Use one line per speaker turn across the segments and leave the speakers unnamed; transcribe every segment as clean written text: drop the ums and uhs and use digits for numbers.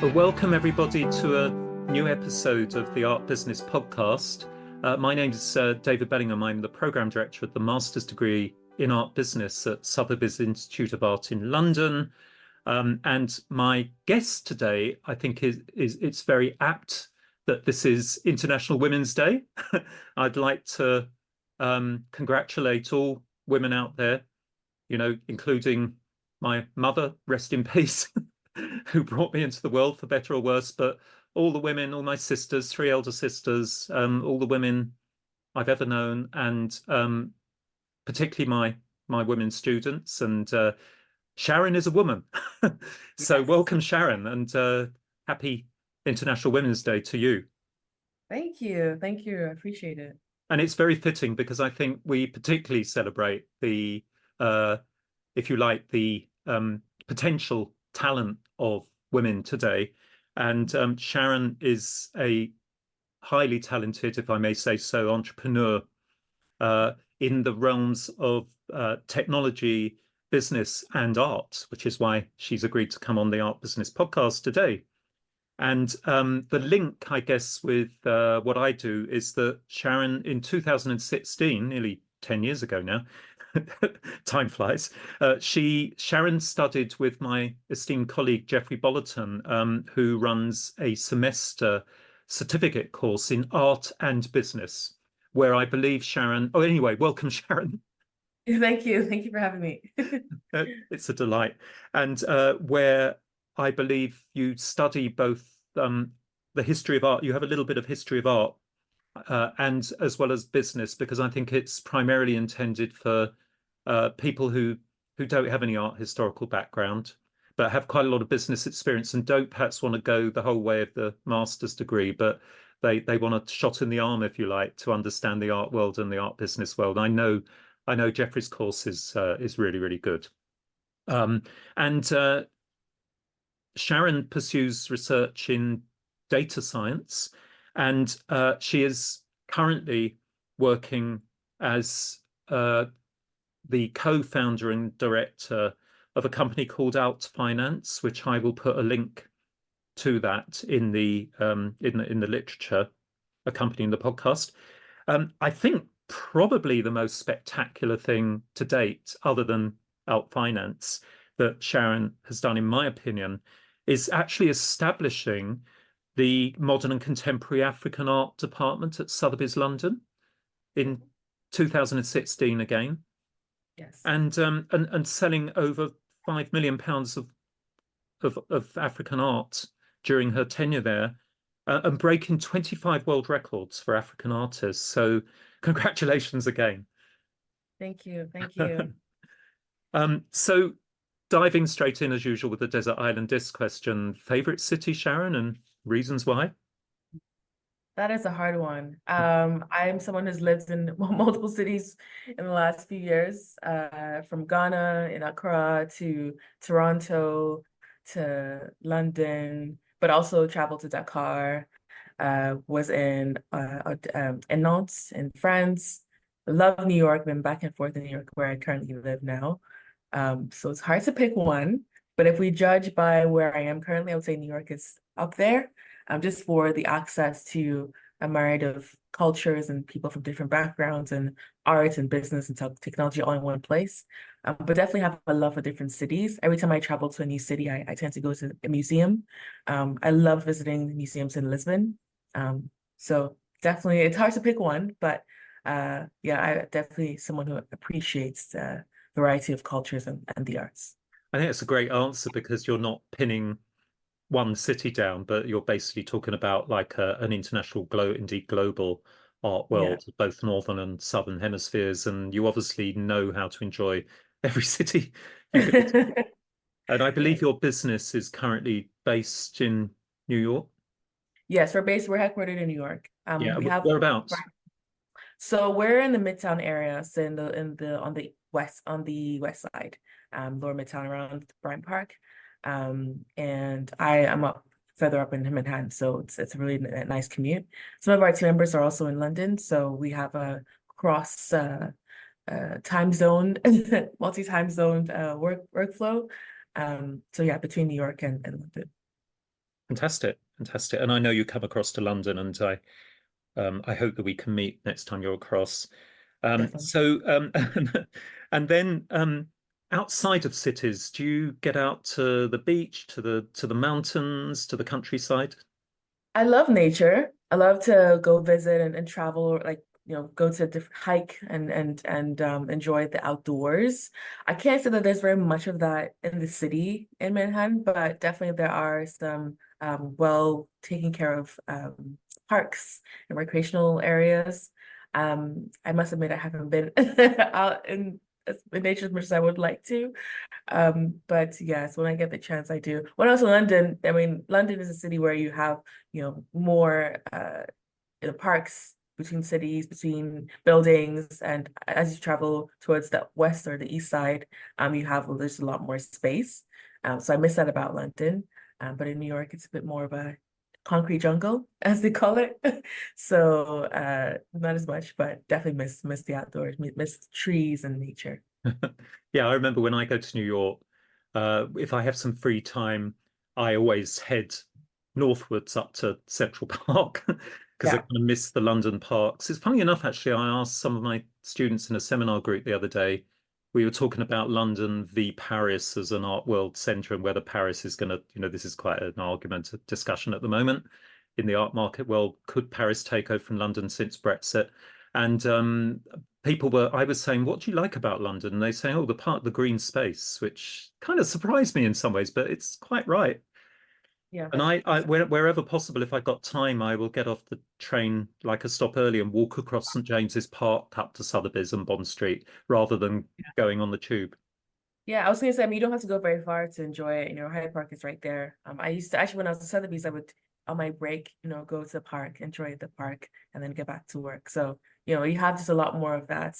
Well, welcome everybody to a new episode of the Art Business Podcast. My name is David Bellingham. I'm the Programme Director of the Master's Degree in Art Business at Sotheby's Institute of Art in London. And my guest today, I think, is it's very apt that this is International Women's Day. I'd like to congratulate all women out there, including my mother, rest in peace, who brought me into the world for better or worse, but all the women, all my sisters, three elder sisters, all the women I've ever known, and particularly my women students. And Sharon is a woman. So
Yes.
welcome, Sharon, and happy International Women's Day to you.
Thank you. Thank you. I appreciate it.
And it's very fitting because I think we particularly celebrate the, if you like, the potential talent of women today. And Sharon is a highly talented, if I may say so, entrepreneur in the realms of technology, business, and art, which is why she's agreed to come on the Art Business Podcast today. And the link, I guess, with what I do is that Sharon, in 2016, nearly 10 years ago now, time flies, Sharon studied with my esteemed colleague, Jeffrey Bollerton, who runs a semester certificate course in art and business, where I believe Sharon, oh, anyway, welcome, Sharon.
Thank you. Thank you for having me.
It's a delight. And where I believe you study both the history of art, you have a little bit of history of art, and as well as business, because I think it's primarily intended for people who don't have any art historical background, but have quite a lot of business experience and don't perhaps want to go the whole way of the master's degree, but they want a shot in the arm, if you like, to understand the art world and the art business world. I know Jeffrey's course is really, really good. And Sharon pursues research in data science, and she is currently working as the co-founder and director of a company called Finance, which I will put a link to that in the literature accompanying the podcast. I think probably the most spectacular thing to date, other than Finance, that Sharon has done, in my opinion, is actually establishing the Modern and Contemporary African Art Department at Sotheby's London in 2016 again.
Yes.
And selling over £5 million of African art during her tenure there, and breaking 25 world records for African artists. So congratulations again.
Thank you. Thank you.
So diving straight in as usual with the Desert Island Disc question, favorite city, Sharon, and reasons why?
That is a hard one. I'm someone who's lived in multiple cities in the last few years, from Ghana in Accra to Toronto to London, but also traveled to Dakar, was in Nantes in France. Love New York, been back and forth in New York where I currently live now. So it's hard to pick one, but if we judge by where I am currently, I would say New York is up there, just for the access to a myriad of cultures and people from different backgrounds and art and business and technology all in one place. But definitely have a love for different cities. Every time I travel to a new city, I tend to go to a museum. I love visiting museums in Lisbon. So definitely, it's hard to pick one, but yeah, I definitely someone who appreciates the variety of cultures and the arts.
I think it's a great answer because you're not pinning one city down, but you're basically talking about like an international, indeed global art
Yeah.
world, both northern and southern hemispheres, and you obviously know how to enjoy every city you go to. And I
Yeah.
believe your business is currently based in New York.
Yes, we're headquartered in New York.
Yeah,
We have
whereabouts?
so we're in the Midtown area, so on the west side, Lower Midtown around Bryant Park. And I am up further up in Manhattan, so it's a really nice commute. Some of our team members are also in London, so we have a cross time zone, multi-time zoned workflow. So yeah, between New York and London.
Fantastic, fantastic. And I know you come across to London, and I hope that we can meet next time you're across.
Definitely.
So and then outside of cities, do you get out to the beach, to the mountains, to the countryside?
I love nature. I love to go visit and travel, like, go to a different hike and enjoy the outdoors. I can't say that there's very much of that in the city in Manhattan, but definitely there are some well taken care of parks and recreational areas. I must admit I haven't been out in nature as much as I would like to. But yes, when I get the chance, I do. When I was in London, I mean, London is a city where you have, more parks between cities, between buildings, and as you travel towards the west or the east side, there's a lot more space. So I miss that about London. But in New York, it's a bit more of a concrete jungle, as they call it. So not as much, but definitely miss the outdoors, miss trees and nature.
Yeah, I remember when I go to New York, if I have some free time, I always head northwards up to Central Park because I
Yeah.
kind of miss the London parks. It's funny enough, actually, I asked some of my students in a seminar group the other day. We were talking about London v Paris as an art world centre and whether Paris is going to, this is quite an argument, a discussion at the moment in the art market. Well, could Paris take over from London since Brexit? And I was saying, what do you like about London? And they say, oh, the green space, which kind of surprised me in some ways, but it's quite right.
Yeah.
And wherever possible, if I got time, I will get off the train like a stop early and walk across St James's Park up to Sotheby's and Bond Street rather than going on the tube.
Yeah, I was gonna say, I mean, you don't have to go very far to enjoy it. Hyde Park is right there. I used to actually, when I was at Sotheby's, I would on my break, go to the park, enjoy the park, and then get back to work. So, you have just a lot more of that,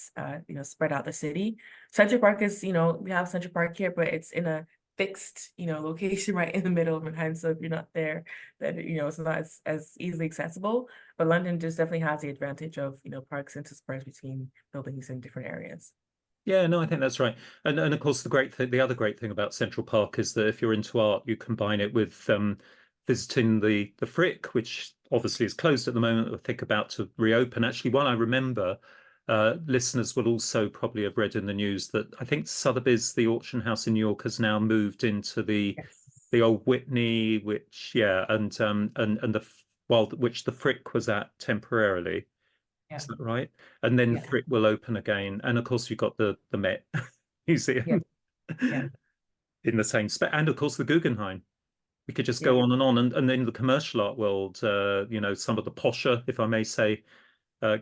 spread out the city. Central Park is, we have Central Park here, but it's in a fixed, location right in the middle of Manhattan. So if you're not there, then it's not as easily accessible. But London just definitely has the advantage of, parks interspersed between buildings in different areas.
Yeah, no, I think that's right. And of course, the other great thing about Central Park is that if you're into art, you combine it with visiting the Frick, which obviously is closed at the moment. I think about to reopen. Actually, one I remember, listeners will also probably have read in the news that I think Sotheby's, the auction house in New York, has now moved into
Yes.
the old Whitney, which yeah, and which the Frick was at temporarily.
Yeah.
Is that right? And then
Yeah.
Frick will open again. And of course, you've got the Met
Yeah.
Museum
Yeah.
in the same spot. And of course, the Guggenheim. We could just go
Yeah.
on and on. And then the commercial art world, some of the posher, if I may say,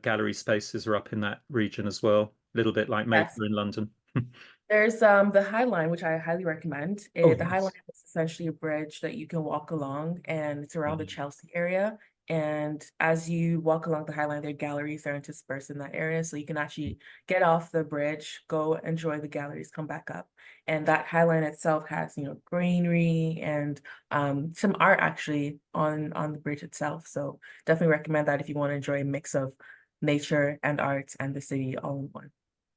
gallery spaces are up in that region as well. A little bit like
Yes.
Mayfair in London.
There's the High Line, which I highly recommend.
Oh,
The High Line
yes.
is essentially a bridge that you can walk along, and it's around the
Mhm.
Chelsea area. And as you walk along the High Line, there are galleries that are interspersed in that area. So you can actually get off the bridge, go enjoy the galleries, come back up. And that High Line itself has, greenery and some art actually on the bridge itself. So definitely recommend that if you want to enjoy a mix of nature and art and the city all in one.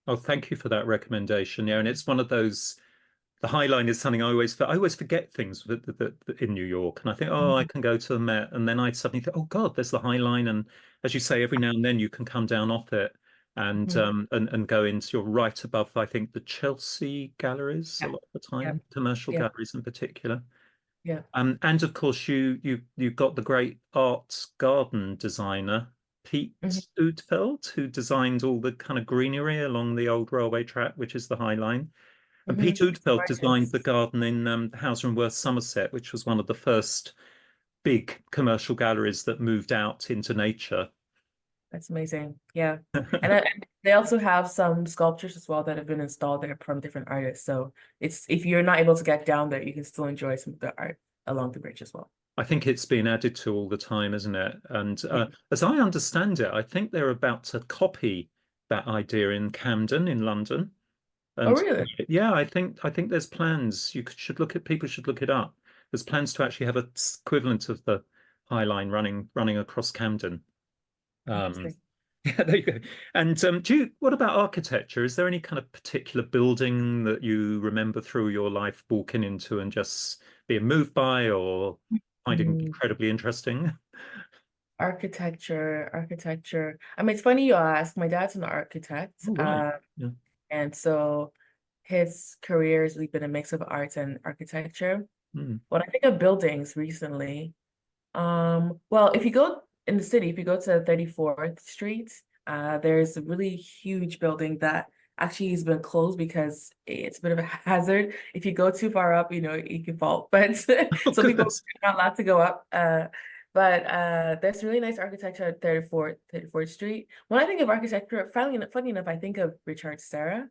Oh, thank you for that recommendation. Yeah, and it's one of those. The High Line is something I always forget things in New York, and I think, oh, I
Mhm.
can go to the Met, and then I suddenly think, oh God, there's the High Line, and as you say, every now and then you can come down off it
Mhm.
and go into you're right above, I think, the Chelsea galleries a
Yeah.
lot of the
Yeah.
time, commercial
Yeah.
galleries in particular.
Yeah.
And of course, you've got the great art garden designer Pete
Mhm.
Udfeld, who designed all the kind of greenery along the old railway track, which is the High Line. And Pete
Mhm. It's
Udfeld designed the
gorgeous.
garden in Hauser and Wirth, Somerset, which was one of the first big commercial galleries that moved out into nature.
That's amazing. Yeah. And they also have some sculptures as well that have been installed there from different artists. So it's if you're not able to get down there, you can still enjoy some of the art along the bridge as well.
I think it's been added to all the time, isn't it? And
Yeah.
as I understand it, I think they're about to copy that idea in Camden in London.
Oh,
And
really?
yeah, I think there's plans. Should look at people should look it up. There's plans to actually have a equivalent of the High Line running across Camden. Um,
Interesting.
yeah, there you go. And what about architecture? Is there any kind of particular building that you remember through your life walking into and just being moved by, or? finding
Mm.
incredibly interesting?
Architecture. I mean, it's funny you ask. My dad's an architect,
Oh, right. Yeah.
and so his career has really been a mix of arts and architecture.
Mm.
When I think of buildings recently, well, if you go in the city, if you go to 34th Street, there's a really huge building that actually has been closed because it's a bit of a hazard. If you go too far up, you can fall. But
Oh,
some people
goodness.
are not allowed to go up. But there's really nice architecture at 34th Street. When I think of architecture, funny enough, I think of Richard Serra,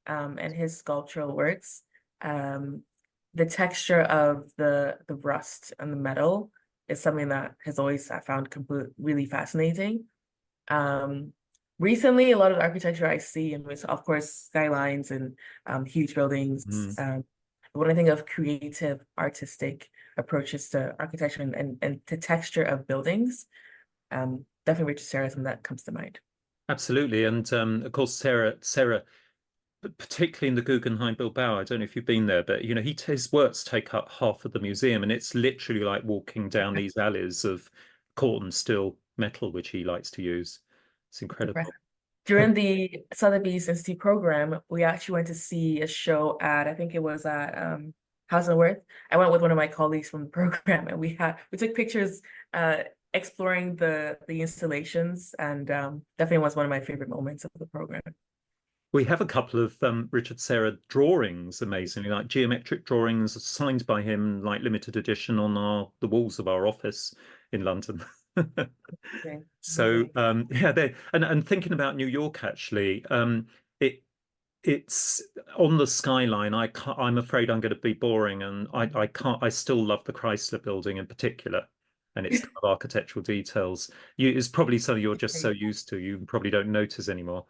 and his sculptural works. Um, the texture of the rust and the metal is something that has always I found really fascinating. Um, Recently, a lot of the architecture I see, and of course, skylines and huge buildings.
Mm.
When I think of creative, artistic approaches to architecture and the texture of buildings, definitely Richard Serra is something that comes to mind.
Absolutely. And of course, Sarah, particularly in the Guggenheim Bilbao, I don't know if you've been there, but his works take up half of the museum, and it's literally like walking down these alleys of caught still metal, which he likes to use. It's
It's impressive.
incredible.
During the Sotheby's Institute program, we actually went to see a show I think it was at House and Worth. I went with one of my colleagues from the program, and we took pictures exploring the installations, and definitely was one of my favorite moments of the program.
We have a couple of Richard Serra drawings, amazingly, like geometric drawings signed by him, like limited edition on the walls of our office in London.
Okay.
So
Amazing.
yeah, they and thinking about New York actually, it it's on the skyline. I'm afraid I'm going to be boring, and I can't. I still love the Chrysler Building in particular, and its kind of architectural details. It's probably something you're just so used to, you probably don't notice anymore.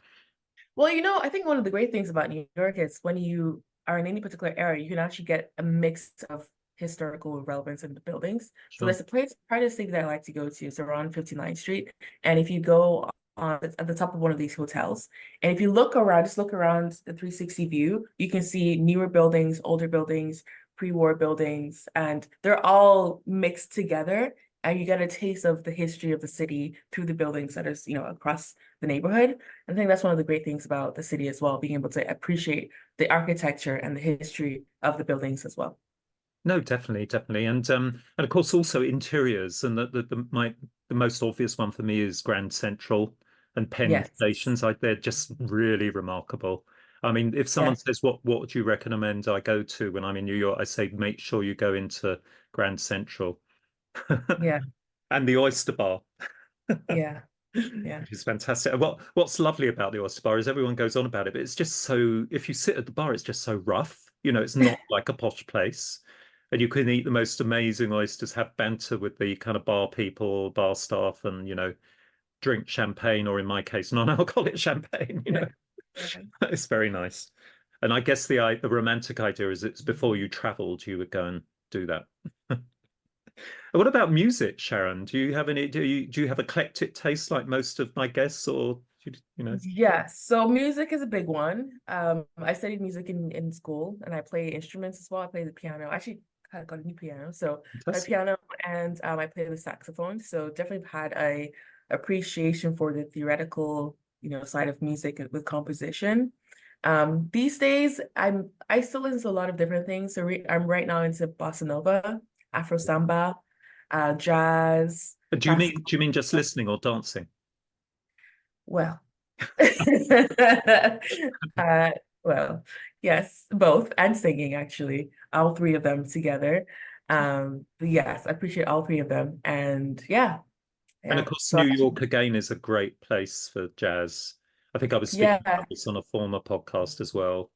Well, I think one of the great things about New York is when you are in any particular area, you can actually get a mix of historical relevance in the buildings. So
Sure.
there's a part of the city that I like to go to. It's around 59th Street. And if you go at the top of one of these hotels, and if you look around, just look around the 360 view, you can see newer buildings, older buildings, pre-war buildings, and they're all mixed together. And you get a taste of the history of the city through the buildings that is, across the neighborhood. I think that's one of the great things about the city as well, being able to appreciate the architecture and the history of the buildings as well.
No, definitely, definitely, and of course also interiors, and the most obvious one for me is Grand Central and Penn
Yes.
stations. They're just really remarkable. I mean, if someone
Yes.
says what would you recommend I go to when I'm in New York, I say make sure you go into Grand Central
Yeah.
and the Oyster Bar.
Yeah. Yeah.
Which is fantastic. What's lovely about the Oyster Bar is everyone goes on about it, but it's just so, if you sit at the bar, it's just so rough. It's not like a posh place. And you can eat the most amazing oysters, have banter with the kind of bar people, bar staff, and, drink champagne, or in my case, non-alcoholic champagne,
Yeah. Yeah.
It's very nice. And I guess the romantic idea is it's before you traveled, you would go and do that. What about music, Sharon? Do you have eclectic taste like most of my guests, or
Yes. So music is a big one. I studied music in school and I play instruments as well. I play the piano. I actually kind of got a new piano. So my
fantastic.
piano and I play the saxophone. So definitely had a appreciation for the theoretical, side of music with composition. These days I still listen to a lot of different things. So I'm right now into bossa nova, Afro samba, jazz,
Do you mean
classical.
do you mean just listening or dancing?
Well, uh, well, yes, both and singing actually, all three of them together. But yes, I appreciate all three of them, and yeah,
And of
yeah.
course,
So
New York
actually,
again is a great place for jazz. I think I was speaking
yeah.
about this on a former podcast as well.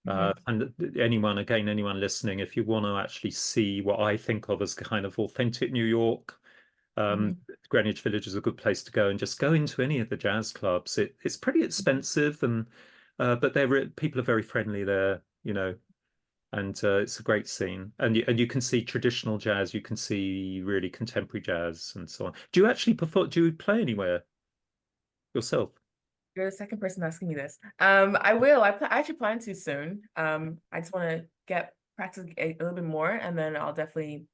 Mhm,
And anyone listening, if you want to actually see what I think of as kind of authentic New York,
mhm.
Greenwich Village is a good place to go, and just go into any of the jazz clubs. It's pretty expensive, and but people are very friendly there, and it's a great scene. And you can see traditional jazz, you can see really contemporary jazz, and so on. Do you actually perform? Do you play anywhere yourself?
You're the second person asking me this. I will. I actually plan to soon. I just want to get practice a little bit more, and then I'll definitely,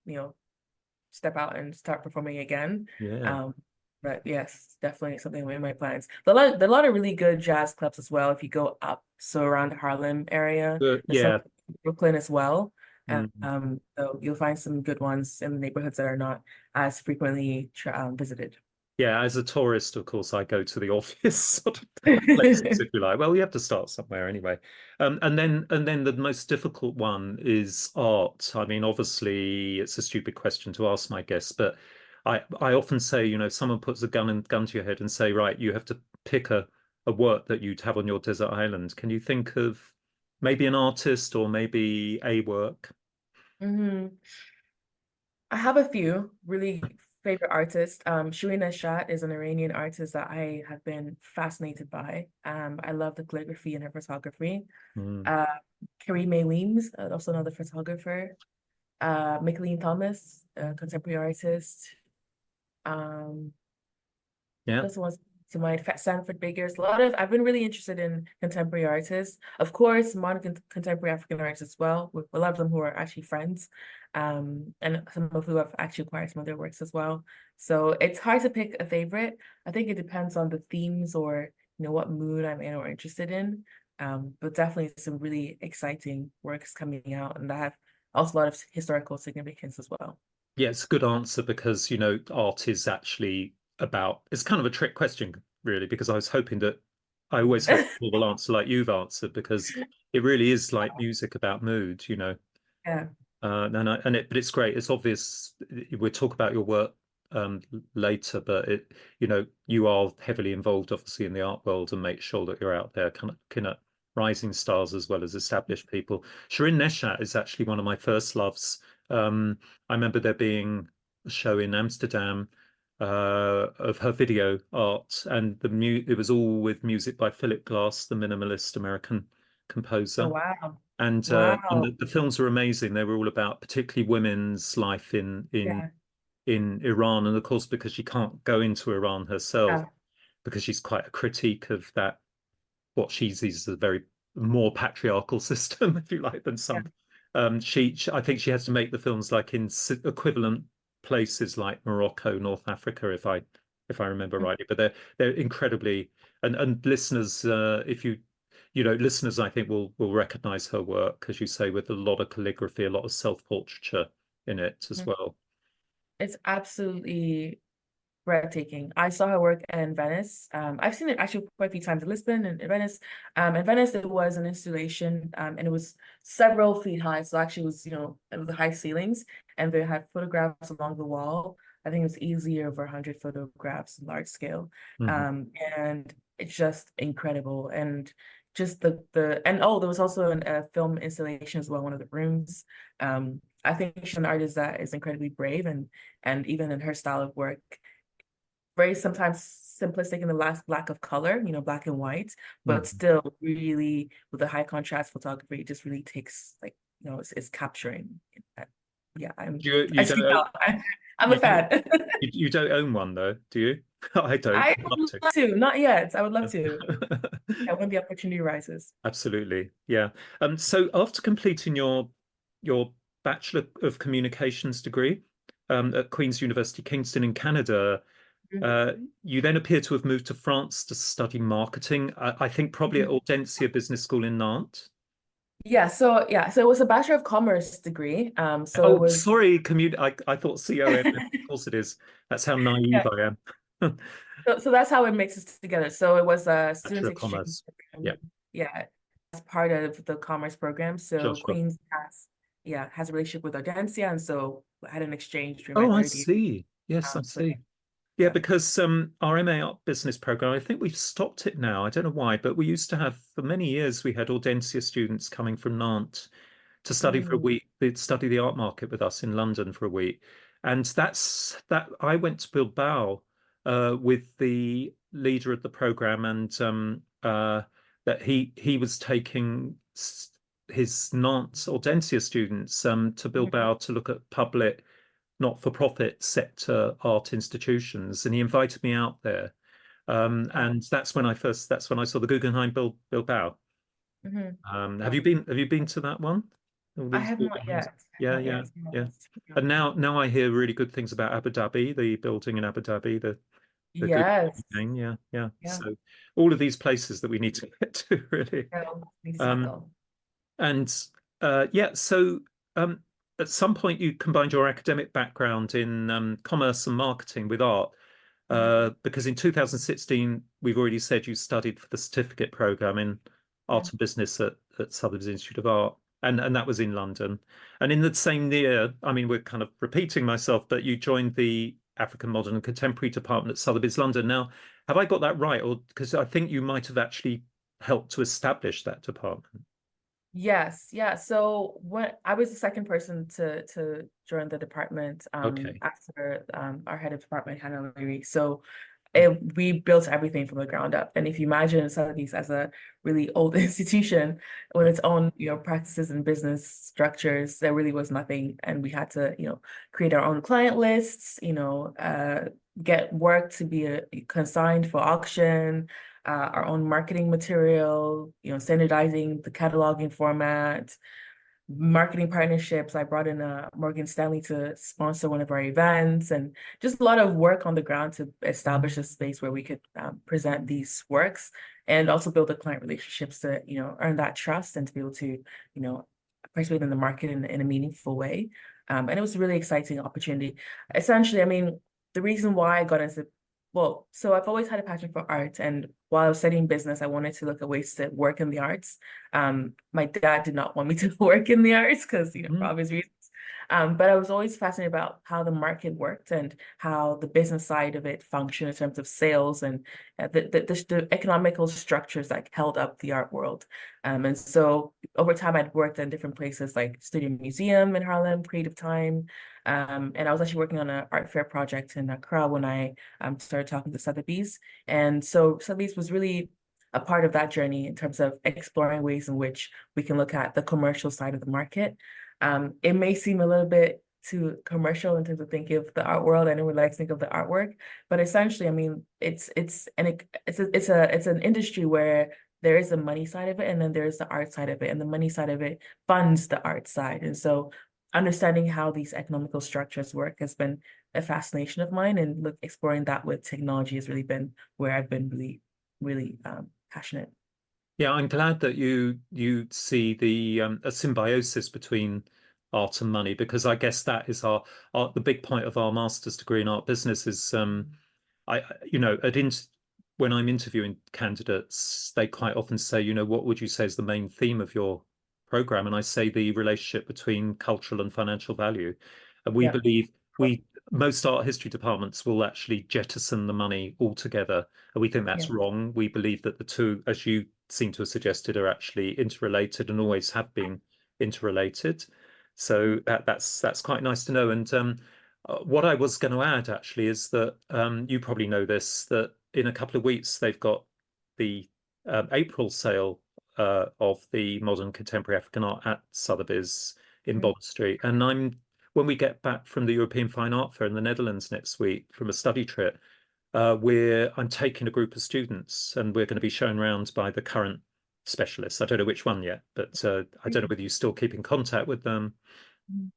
step out and start performing again.
Yeah.
Um, but yes, definitely something in my plans. There are a lot of really good jazz clubs as well if you go up, so around the Harlem area. There's some
Yeah.
in Brooklyn as well.
Mm.
So you'll find some good ones in the neighborhoods that are not as frequently visited.
Yeah, as a tourist, of course, I go to the obvious sort of places, if you like. Well, you have to start somewhere anyway. And then the most difficult one is art. I mean, obviously, it's a stupid question to ask my guests, but I often say, someone puts a gun to your head and say, right, you have to pick a work that you'd have on your desert island. Can you think of maybe an artist or maybe a work?
hmm I have a few really favorite artists. Shirin Eshat is an Iranian artist that I have been fascinated by. I love the calligraphy in her photography.
Mm.
Uh, Carrie Mae Weems, also another photographer. Micheline Thomas, a contemporary artist. Um,
Yeah.
Those ones to mind. Sanford Biggers. I've been really interested in contemporary artists. Of course, modern contemporary African artists as well, with a lot of them who are actually friends, and some of who have actually acquired some of their works as well. So it's hard to pick a favorite. I think it depends on the themes or what mood I'm in or interested in. But definitely some really exciting works coming out, and that have also a lot of historical significance as well.
Yeah, it's a good answer because, art is actually it's kind of a trick question, really, because I always hope people will answer like you've answered because it really is like music about mood.
Yeah.
But it's great. It's obvious. We'll talk about your work um, later, but you are heavily involved, obviously, in the art world and make sure that you're out there, kind of rising stars as well as established people. Shirin Neshat is actually one of my first loves. I remember there being a show in Amsterdam of her video art, and it was all with music by Philip Glass, the minimalist American
Oh,
composer.
wow.
And
Wow.
the films were amazing. They were all about particularly women's life
Yeah.
in Iran, and of course because she can't go into Iran herself
Yeah.
because she's quite a critique of that what she sees as a very more patriarchal system, if you like, than
Yeah.
some. I think she has to make the films like in equivalent places like Morocco, North Africa, if I remember
Mm,
rightly. But they're incredibly and listeners, if listeners, I think will recognize her work, as you say, with a lot of calligraphy, a lot of self-portraiture in it as
mm.
well.
It's absolutely breathtaking. I saw her work in Venice. I've seen it actually quite a few times in Lisbon and in Venice. In Venice, it was an installation, and it was several feet high. So actually, it was it was the high ceilings, and they had photographs along the wall. I think it was easily over 100 photographs, large scale,
Mhm.
and it's just incredible. And just there was also a film installation as well, one of the rooms. I think she's an artist that is incredibly brave, and even in her style of work very sometimes simplistic in the last lack of color, black and white, but
Mhm.
still really with the high contrast photography, it just really takes like, it's capturing. Uh, Yeah, I
You
see
don't
how I'm a
you don't
fan.
you don't own one though, do you? I don't.
I
I'd love
would love to, not yet. I would love to.
to.
Yeah, when the opportunity arises.
Absolutely. Yeah. So after completing your Bachelor of Communications degree at Queen's University, Kingston in Canada, you then appear to have moved to France to study marketing. I think probably at
Mhm.
Audencia Business School in Nantes.
So it was a Bachelor of Commerce degree. So it
Oh,
was
sorry, I thought COM. Of course it is. That's how naive
yeah.
I am.
So that's how it mixes together. So it was a student
Bachelor of
exchange
Commerce. Yeah,
program. Yeah, as part of the commerce program.
sure,
So
sure.
Queens has a relationship with Audencia, and so I had an exchange during my
Oh, I
third year.
see. Yes, I
So
see. Yeah,
yeah.
because our MA Art business program, I think we've stopped it now. I don't know why, but we used to have for many years we had Audencia students coming from Nantes to study for a
Mm,
week. They'd study the art market with us in London for a week, and that I went to Bilbao with the leader of the program, and that he was taking his Nantes Audencia students to
mhm.
Bilbao to look at public not-for-profit sector art institutions, and he invited me out there.
Oh,
And that's when I saw the Guggenheim Bilbao.
mhm.
Have you been to that one? All
I
these
have not
Guggenheims?
yet.
Yeah,
Not
yeah,
yet.
yeah. And now I hear really good things about Abu Dhabi, the building in Abu Dhabi, the good
Yes.
thing. Yeah, yeah.
Yeah.
So all of these places that we need to get to, really.
Yeah, need to
Um,
tackle.
and yeah, so um, at some point you combined your academic background in commerce and marketing with art. Because in 2016, we've already said you studied for the certificate program in
Yeah.
art and business at Sotheby's Institute of Art, and that was in London. And in the same year, I mean, we're kind of repeating myself, but you joined the African Modern and Contemporary Department at Sotheby's London. Now, have I got that right? Or because I think you might have actually helped to establish that department.
Yes, yeah. So when I was the second person to join the department
Okay.
after our head of department, Hannah Leary. So
Mm.
we built everything from the ground up. And if you imagine Sotheby's as a really old institution with its own, practices and business structures, there really was nothing. And we had to, create our own client lists, get work to be consigned for auction, our own marketing material, standardizing the cataloging format, marketing partnerships. I brought in Morgan Stanley to sponsor one of our events, and just a lot of work on the ground to establish a space where we could present these works and also build the client relationships to, earn that trust and to be able to, participate in the market in a meaningful way. And it was a really exciting opportunity. Essentially, I mean, the reason why I got into well, so I've always had a passion for art, and while I was studying business, I wanted to look at ways to work in the arts. My dad did not want me to work in the arts because, for
Mm.
obvious reasons. But I was always fascinated about how the market worked and how the business side of it functioned in terms of sales and the economical structures that held up the art world. And so over time, I'd worked in different places like Studio Museum in Harlem, Creative Time. And I was actually working on an art fair project in Accra when I started talking to Sotheby's. And so Sotheby's was really a part of that journey in terms of exploring ways in which we can look at the commercial side of the market. It may seem a little bit too commercial in terms of thinking of the art world. I know we like to think of the artwork, but essentially, I mean, it's an industry where there is the money side of it, and then there's the art side of it, and the money side of it funds the art side. And so understanding how these economical structures work has been a fascination of mine, and exploring that with technology has really been where I've been really passionate.
Yeah, I'm glad that you see the a symbiosis between art and money because I guess that is our the big point of our master's degree in art business is I you know at in when I'm interviewing candidates they quite often say what would you say is the main theme of your program and I say the relationship between cultural and financial value and we
Yeah.
believe we most art history departments will actually jettison the money altogether and we think
Yeah.
that's wrong. We believe that the two, as you seem to have suggested, are actually interrelated and always have been interrelated. So that's quite nice to know. And what I was going to add actually is that you probably know this that in a couple of weeks they've got the April sale of the modern contemporary African art at Sotheby's in
Mm.
Bond Street, and when we get back from the European Fine Art Fair in the Netherlands next week from a study trip, where I'm taking a group of students and we're going to be shown around by the current specialists. I don't know which one yet, but I don't know whether you still keep in contact with them.
Mm.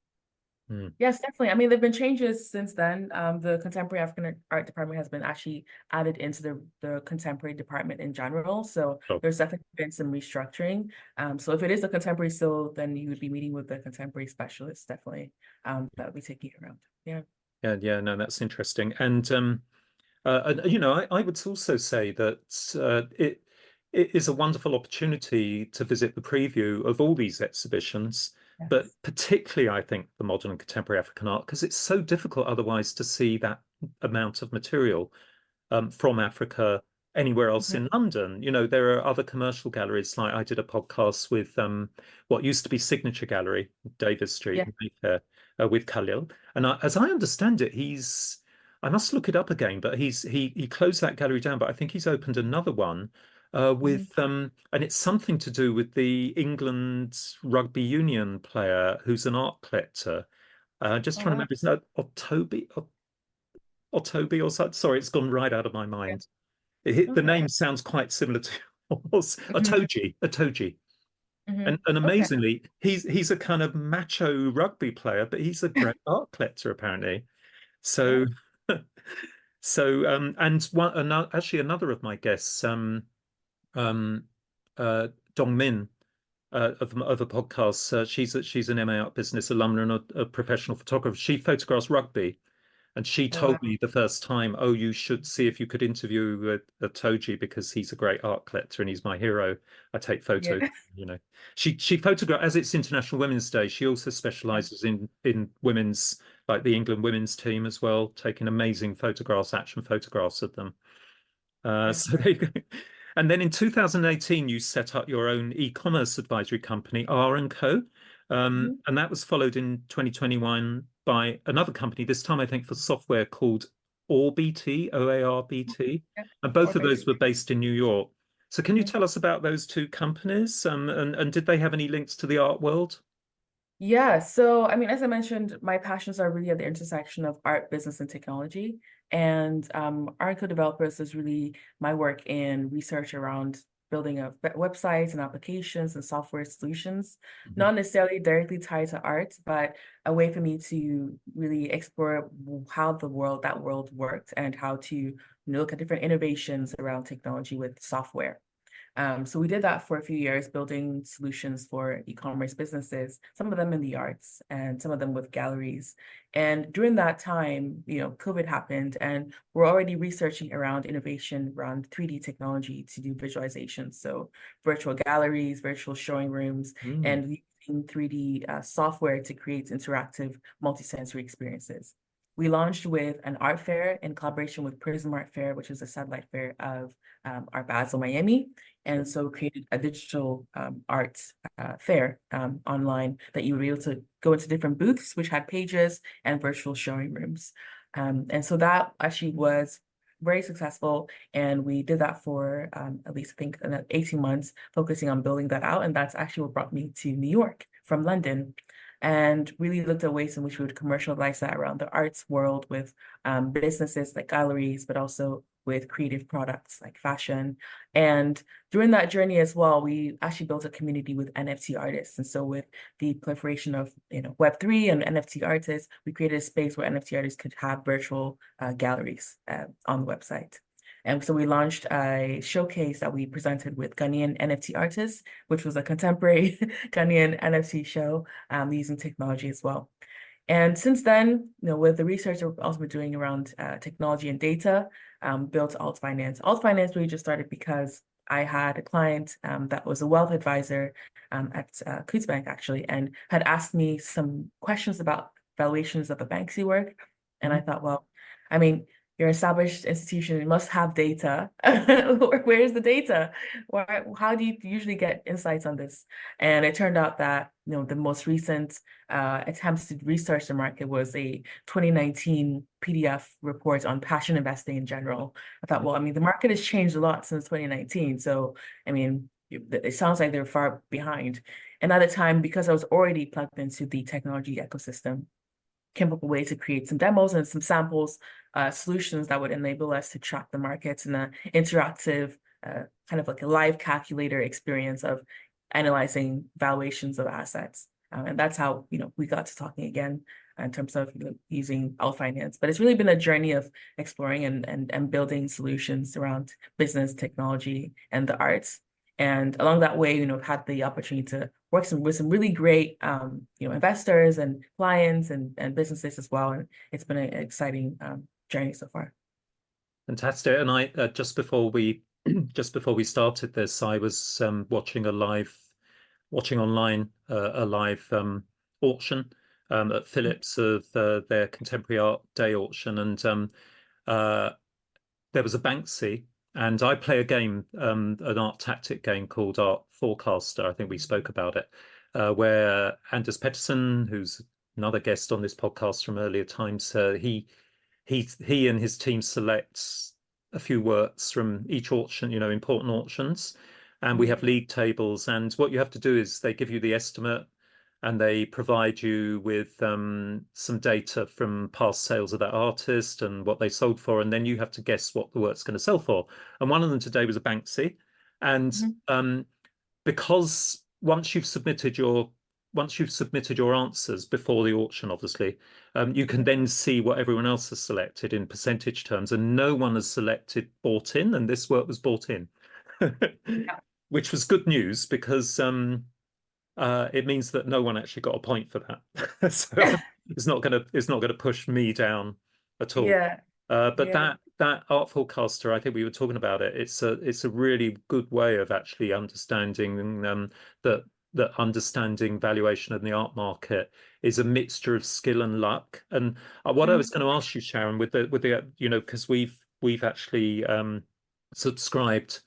Hmm.
Yes, definitely. I mean, there've been changes since then. The contemporary African art department has been actually added into the contemporary department in general. So
Oh,
there's definitely been some restructuring. So if it is a contemporary still, then you would be meeting with the contemporary specialist, definitely. That would be taking you around. Yeah.
yeah, yeah, no, that's interesting. And I would also say that it is a wonderful opportunity to visit the preview of all these exhibitions, but
Yes.
particularly I think the modern and contemporary African art, because it's so difficult otherwise to see that amount of material from Africa anywhere else
Mhm.
in London. There are other commercial galleries, like I did a podcast with what used to be Signature Gallery, Davis Street
Yeah.
in Mayfair, with Khalil. And as I understand it, I must look it up again, but he closed that gallery down, but I think he's opened another one
Mhm.
and it's something to do with the England rugby union player who's an art collector. Just
Oh,
trying to
wow.
remember, is that Otobi or something? Sorry, it's gone right out of my
Yeah.
mind. The
Okay.
name sounds quite similar to yours.
Mhm.
Otoji. Otoji. And
Okay.
amazingly, he's a kind of macho rugby player, but he's a great art collector apparently.
Yeah.
So and actually another of my guests, um Dong Min, of other podcasts. She's an MA Art Business alumna and a professional photographer. She photographs rugby, and she
Oh, wow.
told me the first time, "Oh, you should see if you could interview Toji because he's a great art collector and he's my hero. I take
Yeah.
photos." You know, she photographed as it's International Women's Day. She also
Yeah.
specializes in women's, like the England women's team as well, taking amazing photographs, action photographs of them.
Yeah.
So there you go. And then in 2018, you set up your own e-commerce advisory company, R and Co.
Mhm.
And that was followed in 2021 by another company, this time I think for software called ORBT, OARBT.
Yeah.
And both of
Orbit.
those were based in New York. So can you tell us about those two companies? And did they have any links to the art world?
Yeah, so I mean, as I mentioned, my passions are really at the intersection of art, business, and technology. And Art Co-Developers is really my work in research around building of websites and applications and software solutions,
Mhm.
not necessarily directly tied to art, but a way for me to really explore how that world worked and how to look at different innovations around technology with software. So we did that for a few years, building solutions for e-commerce businesses, some of them in the arts and some of them with galleries. And during that time, COVID happened, and we're already researching around innovation around 3D technology to do visualization. So virtual galleries, virtual showing rooms,
Mm.
and using 3D software to create interactive multisensory experiences. We launched with an art fair in collaboration with Prism Art Fair, which is a satellite fair of Art Basel Miami, and so created a digital arts fair online that you were able to go into different booths, which had pages and virtual showing rooms. And so that actually was very successful. And we did that for at least, I think, 18 months, focusing on building that out. And that's actually what brought me to New York from London, and really looked at ways in which we would commercialize that around the arts world with businesses like galleries, but also with creative products like fashion. And during that journey as well, we actually built a community with NFT artists. And so with the proliferation of Web3 and NFT artists, we created a space where NFT artists could have virtual galleries on the website. And so we launched a showcase that we presented with Ghanaian NFT artists, which was a contemporary Ghanaian NFT show using technology as well. And since then, with the research that we've also been doing around technology and data, built Alt Finance. Alt Finance really just started because I had a client that was a wealth advisor at Coutts Bank, actually, and had asked me some questions about valuations of the banks he work. And I thought, well, I mean, you're an established institution, you must have data. Where's the data? How do you usually get insights on this? And it turned out that the most recent attempts to research the market was a 2019 PDF report on passion investing in general. I thought, well, I mean, the market has changed a lot since 2019. So, I mean, it sounds like they're far behind. And at the time, because I was already plugged into the technology ecosystem, came up with a way to create some demos and some samples, solutions that would enable us to track the markets in an interactive, kind of like a live calculator experience of analyzing valuations of assets. And that's how, we got to talking again in terms of using Alt Finance. But it's really been a journey of exploring and building solutions around business, technology, and the arts. And along that way, had the opportunity to work with some really great, investors and clients and businesses as well. And it's been an exciting journey so far.
Fantastic. And I just before we started this, I was watching online a live auction at Phillips of their Contemporary Art Day auction, and uh, there was a Banksy. And I play a game, an art tactic game called Art Forecaster. I think we spoke about it, where Anders Pettersson, who's another guest on this podcast from earlier times, he and his team select a few works from each auction, important auctions, and we
Mhm.
have league tables. And what you have to do is they give you the estimate, and they provide you with some data from past sales of that artist and what they sold for, and then you have to guess what the work's going to sell for. And one of them today was a Banksy, and
Mhm.
because once you've submitted your answers before the auction, obviously, you can then see what everyone else has selected in percentage terms, and no one has selected bought in, and this work was bought in,
Yeah.
which was good news because it means that no one actually got a point for that. So it's not gonna push me down at all.
Yeah.
But
Yeah.
that art forecaster, I think we were talking about it. It's a really good way of actually understanding that understanding valuation in the art market is a mixture of skill and luck. And what I was
Mhm.
going to ask you, Sharon, with the because we've actually subscribed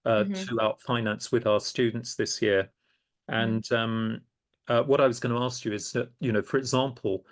Mhm.
to Art Finance with our students this year.
Mhm.
And what I was going to ask you is that, for example,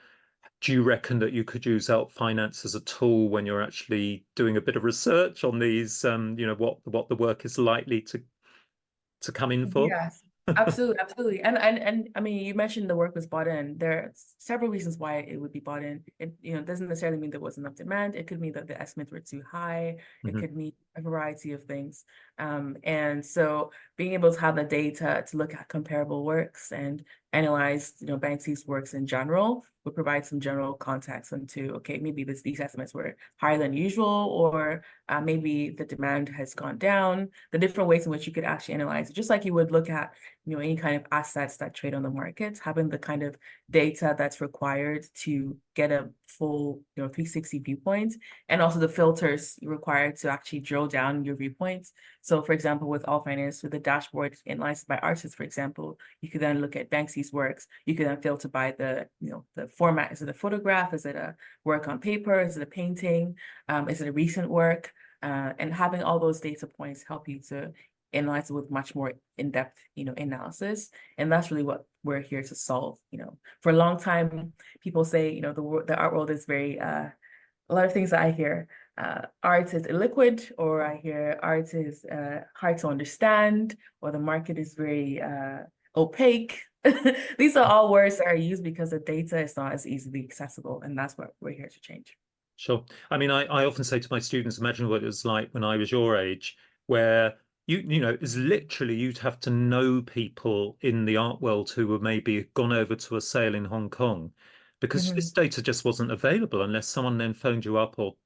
do you reckon that you could use Alt Finance as a tool when you're actually doing a bit of research on these, what the work is likely to come in for?
Yes, absolutely, absolutely. And I mean, you mentioned the work was bought in. There are several reasons why it would be bought in. It, doesn't necessarily mean there wasn't enough demand. It could mean that the estimates were too high. It
Mhm,
could mean a variety of things. And so being able to have the data to look at comparable works and analyze, Banksy's works in general would provide some general context into, okay, maybe these estimates were higher than usual, or maybe the demand has gone down, the different ways in which you could actually analyze it, just like you would look at, any kind of assets that trade on the market, having the kind of data that's required to get a full, 360 viewpoint, and also the filters required to actually drill down your viewpoints. So for example, with All Finance, with the dashboard analyzed by artists, for example, you could then look at Banksy's works. You could then filter by the, the format. Is it a photograph? Is it a work on paper? Is it a painting? Is it a recent work? And having all those data points help you to analyze it with much more in-depth, analysis. And that's really what we're here to solve. For a long time, people say, the art world is very, a lot of things that I hear, art is illiquid, or I hear art is hard to understand, or the market is very opaque. These are all words that are used because the data is not as easily accessible, and that's what we're here to change.
sure. I mean, I often say to my students, imagine what it was like when I was your age, where it's literally you'd have to know people in the art world who were maybe gone over to a sale in Hong Kong, because this
Mhm.
data just wasn't available unless someone then phoned you up or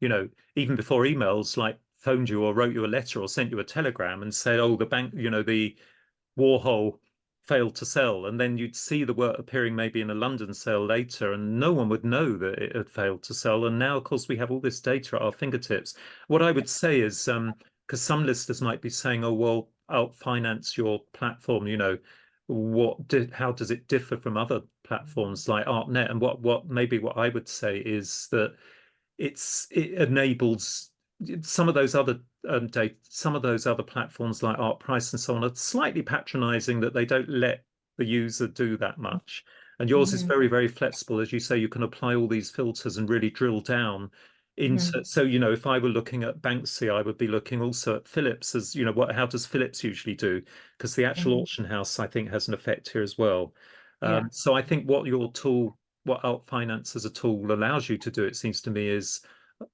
even before emails, like phoned you or wrote you a letter or sent you a telegram and said, oh, the bank, the Warhol failed to sell, and then you'd see the work appearing maybe in a London sale later, and no one would know that it had failed to sell. And now, of course, we have all this data at our fingertips. What I would say is, because some listeners might be saying, "Oh, well, I'll finance your platform. How does it differ from other platforms like ArtNet?" And what I would say is that it enables some of those other data, some of those other platforms like ArtPrice and so on are slightly patronizing, that they don't let the user do that much. And yours is
Mhm.
very, very flexible. As you say, you can apply all these filters and really drill down into.
Mhm.
So, if I were looking at Banksy, I would be looking also at Philips as, how does Philips usually do? Because the actual
Mhm.
auction house, I think, has an effect here as well.
Yeah.
So I think what Alt Finance as a tool allows you to do, it seems to me, is,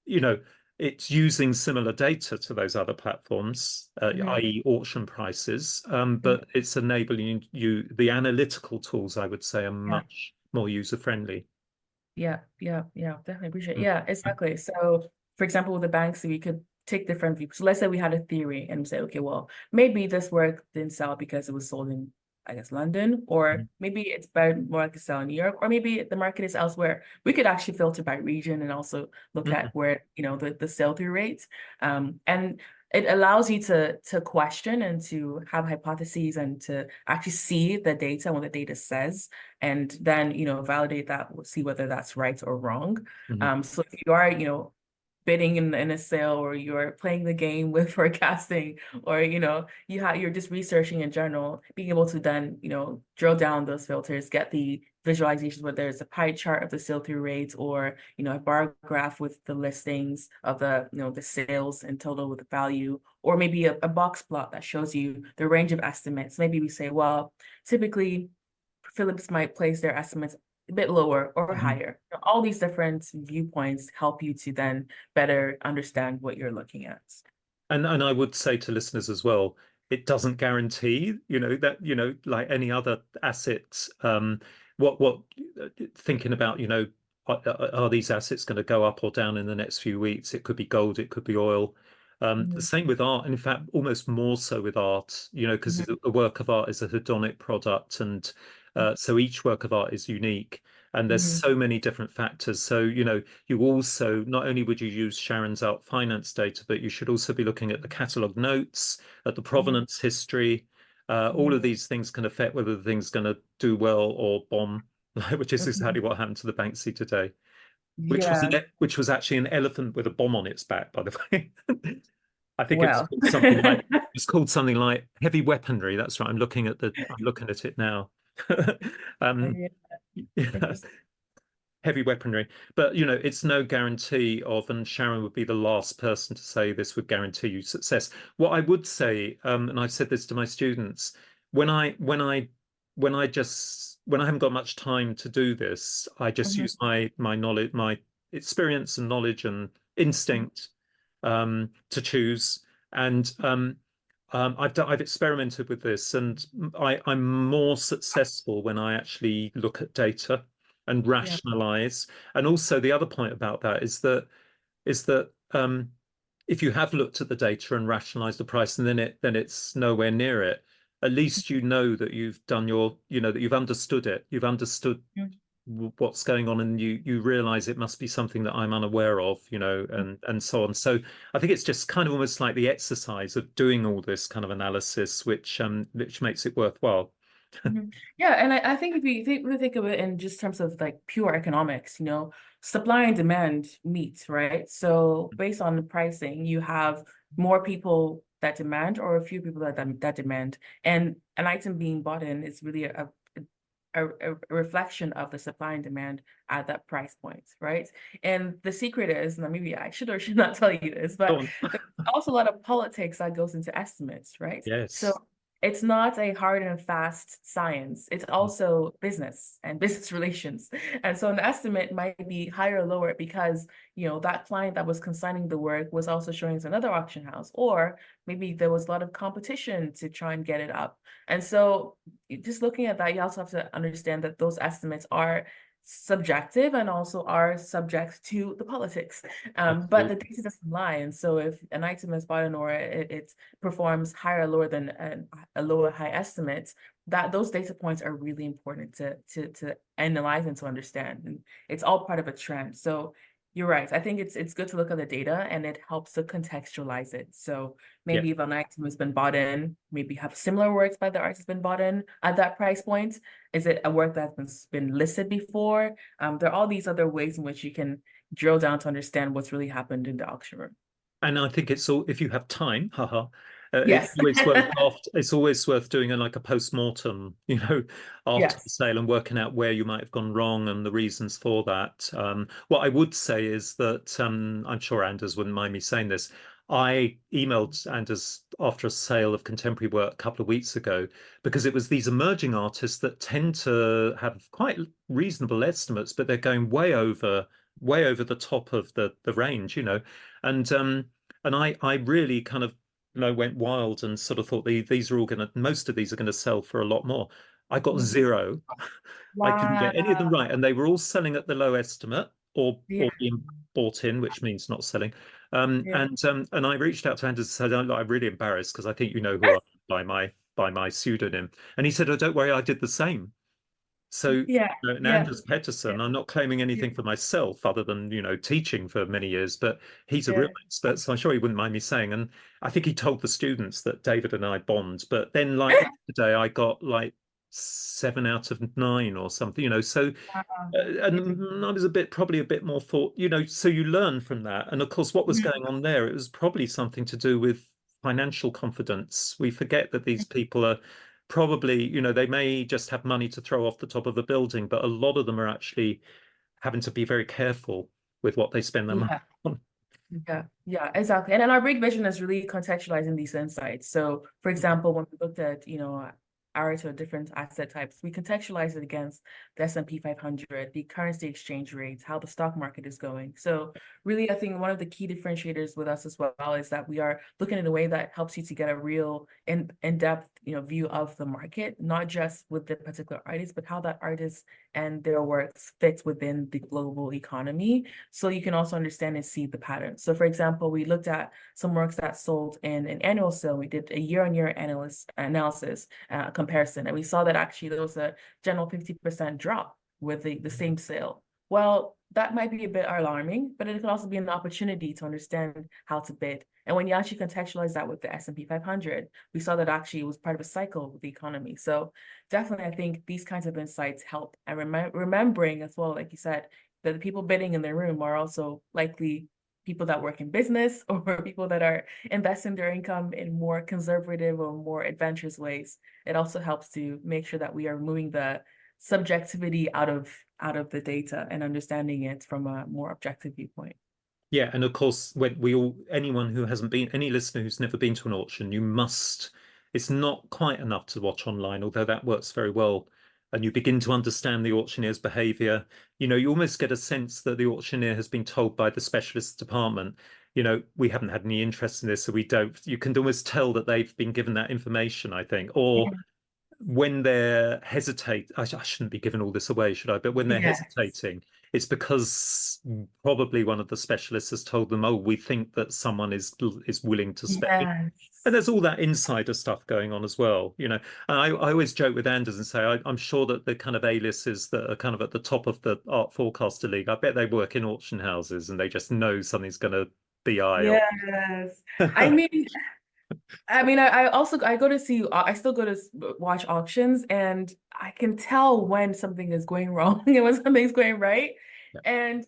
you know, it's using similar data to those other platforms,
Mhm.
i.e. auction prices,
Mhm.
but it's enabling the analytical tools, I would say, are
Yeah.
much more user friendly.
Yeah, yeah, yeah, definitely appreciate it.
Mm,
Yeah, exactly. So, for example, with the banks, we could take different views. So let's say we had a theory and say, okay, well, maybe this work didn't sell because it was sold in, I guess, London, or
mm,
maybe it's better, more like to sell in New York, or maybe the market is elsewhere. We could actually filter by region and also look
mm,
at where, the sell through rates. And it allows you to question and to have hypotheses and to actually see the data, what the data says, and then validate that, see whether that's right or wrong.
mm,
So if you are bidding in a sale, or you're playing the game with forecasting, or you're just researching in general, being able to then drill down those filters, get the visualizations, whether there's a pie chart of the sale through rates, or a bar graph with the listings of the the sales in total with the value, or maybe a box plot that shows you the range of estimates. Maybe we say, well, typically Philips might place their estimates a bit lower or
mm.
higher. All these different viewpoints help you to then better understand what you're looking at.
And I would say to listeners as well, it doesn't guarantee, that, like any other asset, what thinking about, are these assets going to go up or down in the next few weeks? It could be gold, it could be oil. The
Mhm.
same with art, and in fact, almost more so with art, because
Mhm.
a work of art is a hedonic product, and so each work of art is unique, and there's
Mhm.
so many different factors. So, you also, not only would you use Sharon's art finance data, but you should also be looking at the catalogue notes, at the
Mhm.
provenance history. All
Mhm.
of these things can affect whether the thing's going to do well or bomb, which is exactly
Mhm.
what happened to the Banksy today,
Yeah.
which was actually an elephant with a bomb on its back, by the way. I think
Well.
it's called something like heavy weaponry. That's right. I'm looking at it now. Um,
Yeah,
yeah,
interesting.
heavy weaponry. But it's no guarantee of, and Sharon would be the last person to say this would guarantee you success. What I would say, and I've said this to my students, when I when I when I haven't got much time to do this, I just
Mhm.
use my knowledge, my experience and knowledge and instinct to choose. And I've experimented with this, and I'm more successful when I actually look at data and
Yeah.
rationalize. And also the other point about that is that if you have looked at the data and rationalized the price, and then it's nowhere near it, at least you know that you've done your, that you've understood it. You've understood
Mhm.
what's going on, and you realize it must be something that I'm unaware of, and so on. So I think it's just kind of almost like the exercise of doing all this kind of analysis, which makes it worthwhile.
Mhm. Yeah, and I think if you really think of it in just terms of like pure economics, supply and demand meet, right? So based on the pricing, you have more people that demand or a few people that demand, and an item being bought in is really a reflection of the supply and demand at that price point, right? And the secret is, now maybe I should or should not tell you this,
Go
but
on.
there's also a lot of politics that goes into estimates, right? So
Yes.
it's not a hard and fast science. It's also business and business relations. And so an estimate might be higher or lower because, that client that was consigning the work was also showing to another auction house, or maybe there was a lot of competition to try and get it up. And so just looking at that, you also have to understand that those estimates are subjective and also are subject to the politics. But the
Absolutely.
data doesn't lie. And so if an item is bought in or it performs higher or lower than a lower high estimate, that those data points are really important to analyze and to understand. And it's all part of a trend. So you're right. I think it's good to look at the data and it helps to contextualize it. So
Yeah.
maybe if an item has been bought in, maybe have similar works by the artist has been bought in at that price point. Is it a work that's been listed before? There are all these other ways in which you can drill down to understand what's really happened in the auction room.
And I think it's all, if you have time, haha,
Yes.
it's always worth doing like a post-mortem, after the
Yes.
sale and working out where you might have gone wrong and the reasons for that. What I would say is that I'm sure Anders wouldn't mind me saying this. I emailed Anders after a sale of contemporary work a couple of weeks ago because it was these emerging artists that tend to have quite reasonable estimates, but they're going way over the top of the range, and I really kind of went wild and sort of thought these are all going to most of these are going to sell for a lot more. I got
Mhm.
zero. I didn't get any of them
Wow.
right, and they were all selling at the low estimate
Yeah.
or being bought in, which means not selling.
Yeah.
And I reached out to Anders and said, I'm really embarrassed because I think you know who I am by my pseudonym. And he said, Oh, don't worry, I did the same. So,
Yeah.
and
Yeah.
Anders
Yeah.
Pettersson, I'm not claiming
Yeah.
anything for myself other than, teaching for many years, but he's a real
Yeah.
expert, so I'm sure he wouldn't mind me saying. And I think he told the students that David and I bombed, but then like yesterday, I got like 7 out of 9 or something, so
Wow.
and I was probably a bit more thought, so you learn from that. And of course, what was
Mhm.
going on there, it was probably something to do with financial confidence. We forget that these people are probably, they may just have money to throw off the top of a building, but a lot of them are actually having to be very careful with what they spend their money
Yeah.
on.
Yeah, yeah, exactly. And our big vision is really contextualizing these insights. So, for example, when we looked at, array of different asset types, we contextualize it against the S&P 500, the currency exchange rates, how the stock market is going. So really, I think one of the key differentiators with us as well is that we are looking in a way that helps you to get a real in-depth, view of the market, not just with the particular artist, but how that artist and their works fits within the global economy. So you can also understand and see the patterns. So for example, we looked at some works that sold in an annual sale. We did a year-on-year analysis comparison, and we saw that actually there was a general 50% drop with the same sale. Well, that might be a bit alarming, but it could also be an opportunity to understand how to bid. And when you actually contextualize that with the S&P 500, we saw that actually it was part of a cycle with the economy. So definitely, I think these kinds of insights help. And remembering as well, like you said, that the people bidding in the room are also likely people that work in business or people that are investing their income in more conservative or more adventurous ways. It also helps to make sure that we are removing the subjectivity out of the data and understanding it from a more objective viewpoint.
Yeah, and of course, when anyone who hasn't been, any listener who's never been to an auction, it's not quite enough to watch online, although that works very well. And you begin to understand the auctioneer's behavior. You almost get a sense that the auctioneer has been told by the specialist department, we haven't had any interest in this, so we don't. You can almost tell that they've been given that information, I think. Or when they're I shouldn't be giving all this away, should I? But when they're
Yes.
hesitating, it's because probably one of the specialists has told them, "Oh, we think that someone is willing to spend." And
Yes.
there's all that insider stuff going on as well, And I always joke with Anders and say I'm sure that the kind of A-listers that are kind of at the top of the art forecaster league, I bet they work in auction houses and they just know something's going to BI. Or
Yes. I mean, I also I go to see I still go to watch auctions, and I can tell when something is going wrong and when something's going right.
Yeah.
And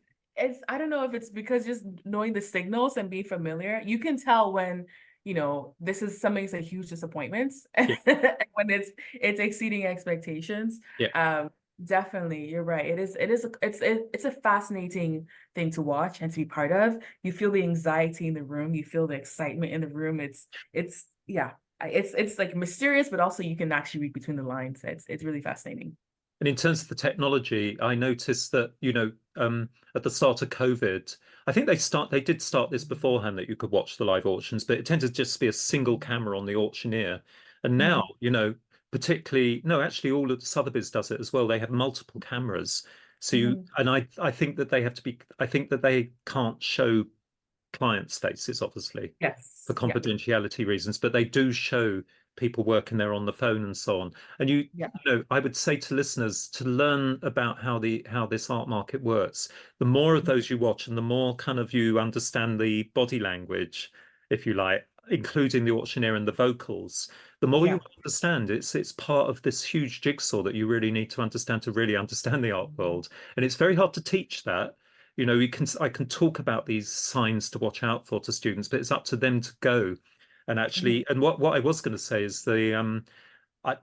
I don't know if it's because just knowing the signals and being familiar, you can tell when, this is something's a huge disappointment
Yeah.
when it's exceeding expectations.
Yeah.
Definitely, you're right. It's a fascinating thing to watch and to be part of. You feel the anxiety in the room, you feel the excitement in the room. Yeah, it's like mysterious, but also you can actually read between the lines. It's really fascinating.
And in terms of the technology, I noticed that, at the start of COVID, I think they did start this beforehand that you could watch the live auctions, but it tended to just be a single camera on the auctioneer. And now,
Mhm.
particularly, no, actually all of Sotheby's does it as well. They have multiple cameras.
Mhm.
And I think that I think that they can't show clients' faces, obviously, for
Yes. Yeah.
confidentiality reasons, but they do show people working there on the phone and so on. And
Yeah.
I would say to listeners to learn about how this art market works. The more of those you watch, and the more kind of you understand the body language, if you like, including the auctioneer and the vocals, the more you
Yeah.
understand. It's part of this huge jigsaw that you really need to understand to really understand the art world. And it's very hard to teach that. I can talk about these signs to watch out for to students, but it's up to them to go and
Mhm.
actually. And what I was going to say is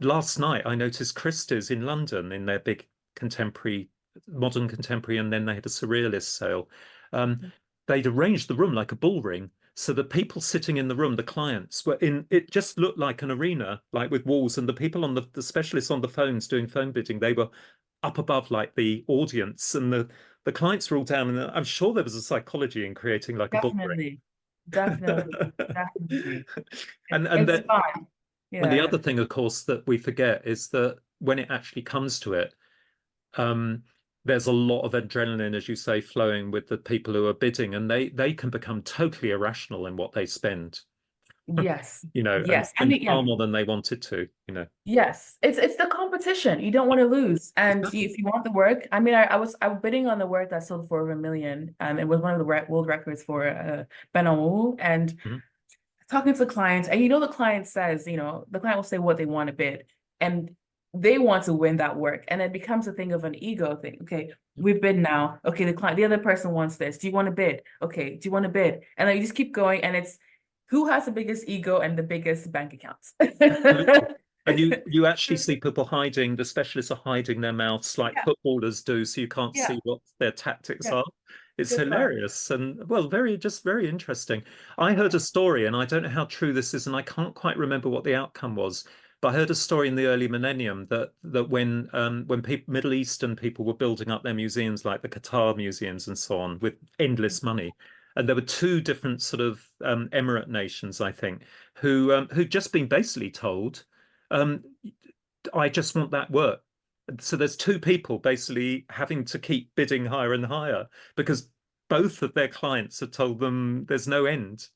last night I noticed Christie's in London in their big contemporary, modern contemporary, and then they had a surrealist sale. Um, they'd arranged the room like a bull ring. So the people sitting in the room, the clients were in, it just looked like an arena, like with walls, and the people on the specialists on the phones doing phone bidding, they were up above like the audience, and the clients were all down. And I'm sure there was a psychology in creating like a bull
Definitely. Definitely.
ring.
Definitely.
And
It's fun.
the
Yeah.
other thing, of course, that we forget is that when it actually comes to it, um, there's a lot of adrenaline, as you say, flowing with the people who are bidding, and they can become totally irrational in what they spend,
Yes.
and
Yes.
spend
Yeah.
far more than they wanted to.
Yes, it's the competition. You don't want to lose, and
Exactly.
if you want the work, I mean, I was bidding on the work that sold for over 1 million. It was one of the world records for Ben, and
Mhm.
talking to clients, and the client says, the client will say what they want to bid, and they want to win that work, and it becomes a thing of an ego thing. Okay, we bid now. Okay, the other person wants this. Do you want to bid? Okay, do you want to bid? And then you just keep going, and it's who has the biggest ego and the biggest bank accounts.
Absolutely. And you actually see people hiding, the specialists are hiding their mouths like
Yeah,
footballers do, so you can't
yeah,
see what their tactics
yeah.
are. It's
Good fun.
hilarious and well, just very interesting. I heard a story, and I don't know how true this is, and I can't quite remember what the outcome was, but I heard a story in the early millennium that when people, Middle Eastern people were building up their museums, like the Qatar museums and so on, with endless money, and there were two different sort of emirate nations, I think, who'd just been basically told, um, "I just want that work." So there's two people basically having to keep bidding higher and higher because both of their clients have told them there's no end.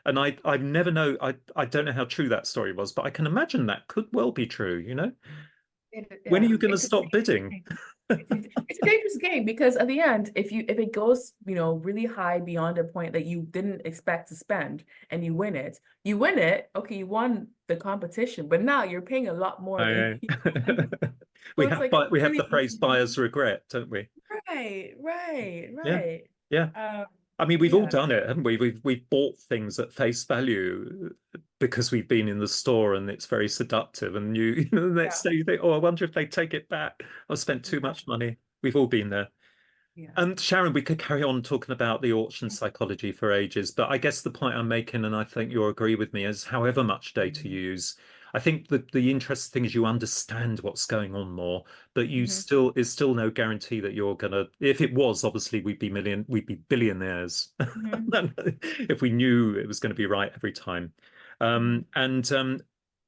And I never know, I don't know how true that story was, but I can imagine that could well be true, you know? When are
Yeah,
you going to
it's a
stop bidding?
it's a dangerous game because at the end, if it goes, really high beyond a point that you didn't expect to spend and you win it, okay, you won the competition, but now you're paying a lot more than
I,
you spent. So it's like
we have
really
the phrase buyer's regret, don't we?
right, right,
Yeah.
right.
Yeah.
Um,
I mean, we've all
yeah,
done it, haven't we? We've bought things at face value because we've been in the store and it's very seductive. And the next
yeah,
day you think, oh, I wonder if they take it back. I've spent too
yeah,
much money. We've all been there.
yeah.
And Sharon, we could carry on talking about the auction psychology for ages, but I guess the point I'm making, and I think you'll agree with me, is however much data you use, I think the interesting thing is you understand what's going on more, but you
Mhm,
still is still no guarantee that you're gonna. If it was, obviously we'd be billionaires
mhm,
if we knew it was going to be right every time.
mhm.
And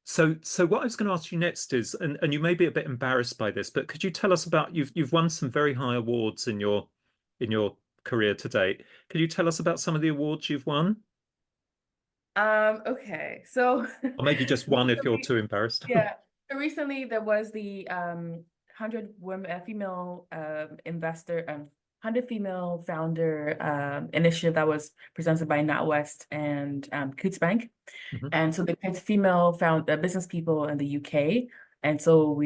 so what I was going to ask you next is, and you may be a bit embarrassed by this, but could you tell us about you've won some very high awards in your career to date. Could you tell us about some of the awards you've won?
Okay, so
Or maybe just one if you're
recently,
too embarrassed.
yeah. So recently there was the 100 women female investor 100 female founder initiative that was presented by Natwest and Coots Bank.
Mhm,
And so they picked female found business people in the UK. And so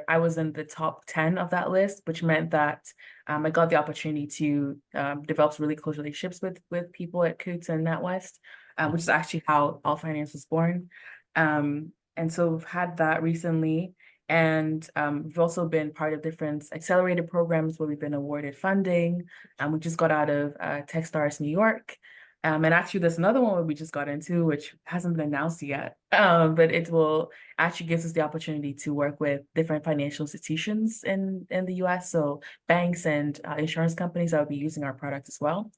I was in the top 10 of that list, which meant that I got the opportunity to develop some really close relationships with people at Coots and NatWest, which is actually how All Finance was born. And so we've had that recently. And we've also been part of different accelerator programs where we've been awarded funding. We just got out of Techstars New York. And actually, there's another one where we just got into, which hasn't been announced yet. But it will actually gives us the opportunity to work with different financial institutions in the US. So banks and insurance companies that will be using our product as well.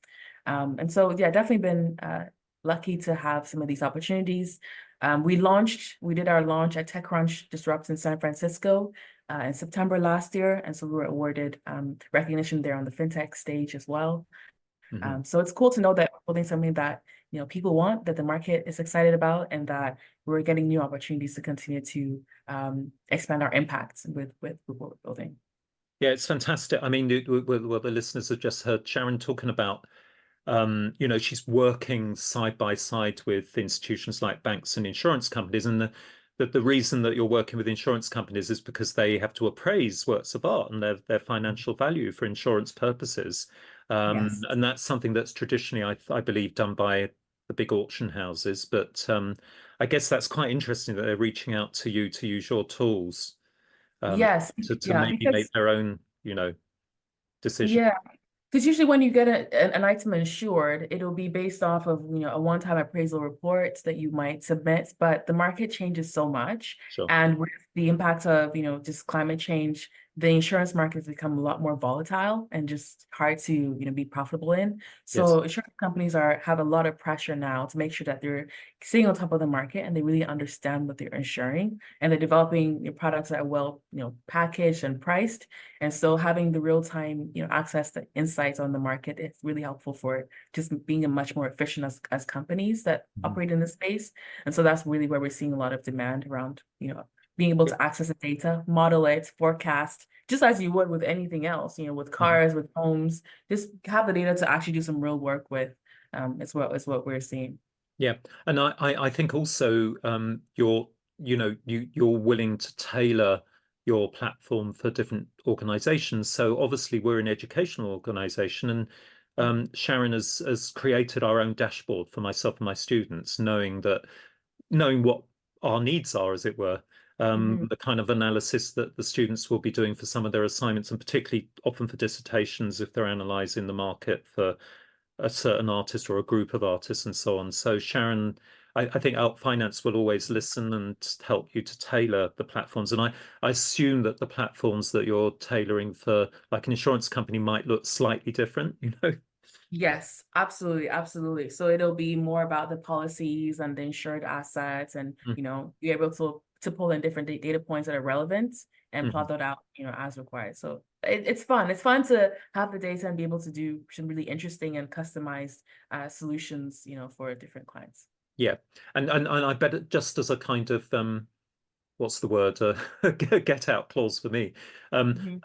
And so, yeah, definitely been lucky to have some of these opportunities. We did our launch at TechCrunch Disrupt in San Francisco in September last year. And so we were awarded recognition there on the fintech stage as well.
mhm.
So it's cool to know that we're building something that people want, that the market is excited about, and that we're getting new opportunities to continue to expand our impact with what we're building.
Yeah, it's fantastic. I mean, well, the listeners have just heard Sharon talking about, she's working side by side with institutions like banks and insurance companies, and the reason that you're working with insurance companies is because they have to appraise works of art and their financial value for insurance purposes.
Yes.
And that's something that's traditionally, I believe, done by the big auction houses. But I guess that's quite interesting that they're reaching out to you to use your tools
Yes.
to
Yeah.
maybe make
Because
their own, decision.
yeah. Because usually when you get an item insured, it'll be based off of, a one-time appraisal report that you might submit, but the market changes so much.
Sure.
And with the impact of, just climate change, the insurance markets become a lot more volatile and just hard to, be profitable in.
Yes.
So insurance companies have a lot of pressure now to make sure that they're staying on top of the market and they really understand what they're insuring, and they're developing products that are well, packaged and priced. And so having the real time, access to insights on the market is really helpful for just being a much more efficient as companies that
Mhm.
operate in this space. And so that's really where we're seeing a lot of demand around, being able to access the data, model it, forecast, just as you would with anything else, with
Mhm.
cars, with homes, just have the data to actually do some real work with, is what we're seeing.
Yeah, and I think also you're willing to tailor your platform for different organizations. So obviously we're an educational organization, and Sharon has created our own dashboard for myself and my students, knowing what our needs are, as it were,
Mhm.
the kind of analysis that the students will be doing for some of their assignments, and particularly often for dissertations if they're analyzing the market for a certain artist or a group of artists and so on. So Sharon I think Out Finance will always listen and help you to tailor the platforms. And I assume that the platforms that you're tailoring for, like an insurance company, might look slightly different, you know?
Yes, absolutely, absolutely. So it'll be more about the policies and the insured assets, and you're able to pull in different data points that are relevant and
Mm-hmm.
plot that out, as required. So it's fun. It's fun to have the data and be able to do some really interesting and customized solutions, for different clients.
Yeah. And I bet just as a kind of what's the word? Get out clause for me.
Mhm.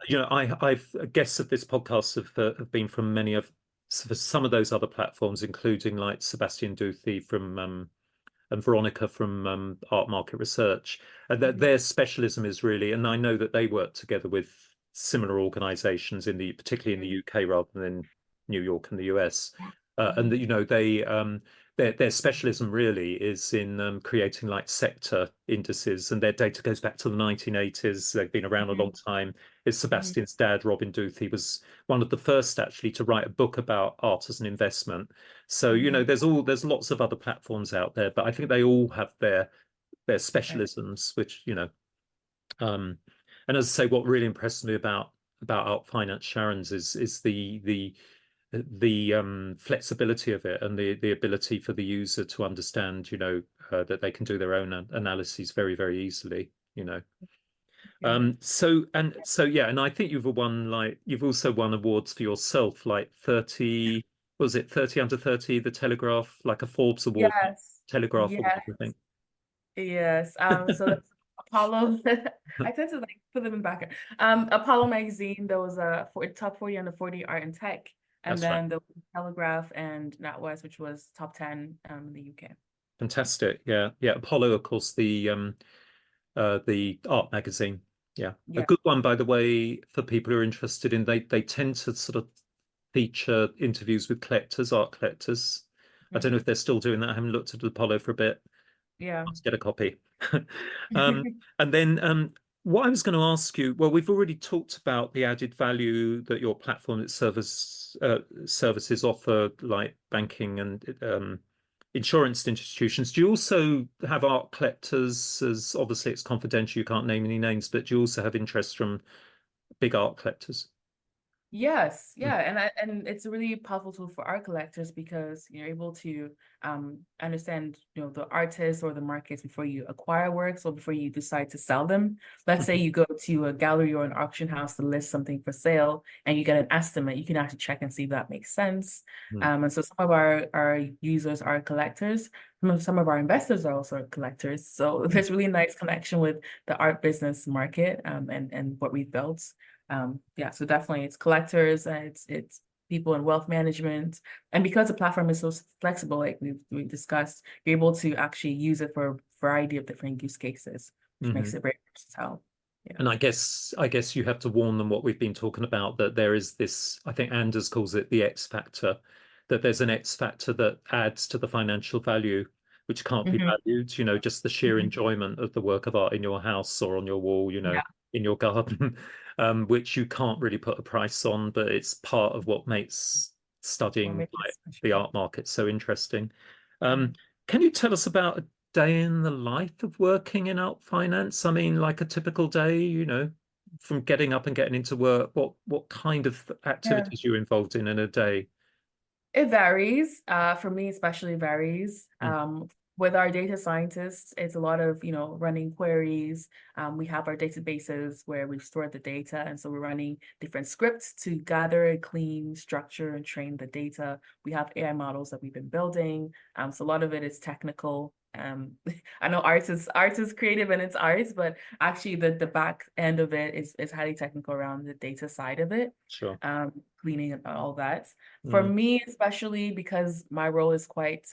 I've guests of this podcast have been from many of for some of those other platforms, including like Sebastian Duthie from and Veronica from Art Market Research. And
Mhm.
their specialism is really, and I know that they work together with similar organizations particularly in the
Mhm.
UK rather than New York and the US. And
Mhm.
their specialism really is in creating like sector indices, and their data goes back to the 1980s. They've been around a long
Mhm.
time. It's
Mhm.
Sebastian's dad, Robin Duthie, was one of the first actually to write a book about art as an investment. So,
Mhm.
there's lots of other platforms out there, but I think they all have their
Right.
specialisms, which, um, and as I say, what really impressed me about Art Finance Sharon's is the flexibility of it and the ability for the user to understand, that they can do their own analyses very, very easily, you know.
Okay.
So yeah, and I think you've also won awards for yourself, like 30, was it 30 under 30, the Telegraph, like a Forbes award,
Yes.
Telegraph award,
Yes.
I think.
Yes. So that's Apollo. I tend to like put them in back. Apollo magazine, there was a top 40 under 40 art and tech, and
That's right.
then the Telegraph and Natwest, which was top 10 in the UK.
Fantastic. Yeah. Yeah. Apollo, of course, the art magazine. Yeah. A
Yeah.
good one, by the way, for people who are interested in they tend to sort of feature interviews with collectors, art collectors. I
Mhm.
don't know if they're still doing that. I haven't looked at Apollo for a bit.
Yeah.
Let's get a copy. And then what I was going to ask you, well, we've already talked about the added value that your platform services offer, like banking and insurance institutions. Do you also have art collectors? As obviously it's confidential, you can't name any names, but do you also have interest from big art collectors?
Yes,
Mm,
yeah, and it's a really powerful tool for art collectors because you're able to understand, the artists or the markets before you acquire works or before you decide to sell them. Let's say
mhm,
you go to a gallery or an auction house to list something for sale and you get an estimate, you can actually check and see if that makes sense.
mm,
And so some of our users are collectors. Some of our investors are also collectors. So there's really nice connection with the art business market and what we've built. Yeah, so definitely it's collectors and it's people in wealth management. And because the platform is so flexible, like we've discussed, you're able to actually use it for a variety of different use cases, which makes
mhm.
it very versatile. Yeah.
And I guess you have to warn them what we've been talking about, that there is this, I think Anders calls it the X factor, that there's an X factor that adds to the financial value, which can't be
Hmm.
valued, just the sheer
Hmm.
enjoyment of the work of art in your house or on your wall,
Yeah.
in your garden, which you can't really put a price on, but it's part of what makes
Or
studying
maybe
like
it's
the
special.
art market so interesting. Um,
Mhm.
can you tell us about day in the life of working in art finance? I mean, like a typical day, from getting up and getting into work, what kind of
Yeah.
activities you're involved in a day?
It varies. For me, especially varies.
Mm,
With our data scientists, it's a lot of, running queries. We have our databases where we store the data. And so we're running different scripts to gather, clean, structure, and train the data. We have AI models that we've been building. So a lot of it is technical. I know art is creative and it's arts, but actually the back end of it is highly technical around the data side of it,
sure.
cleaning and all that. For
Mm,
me, especially because my role is quite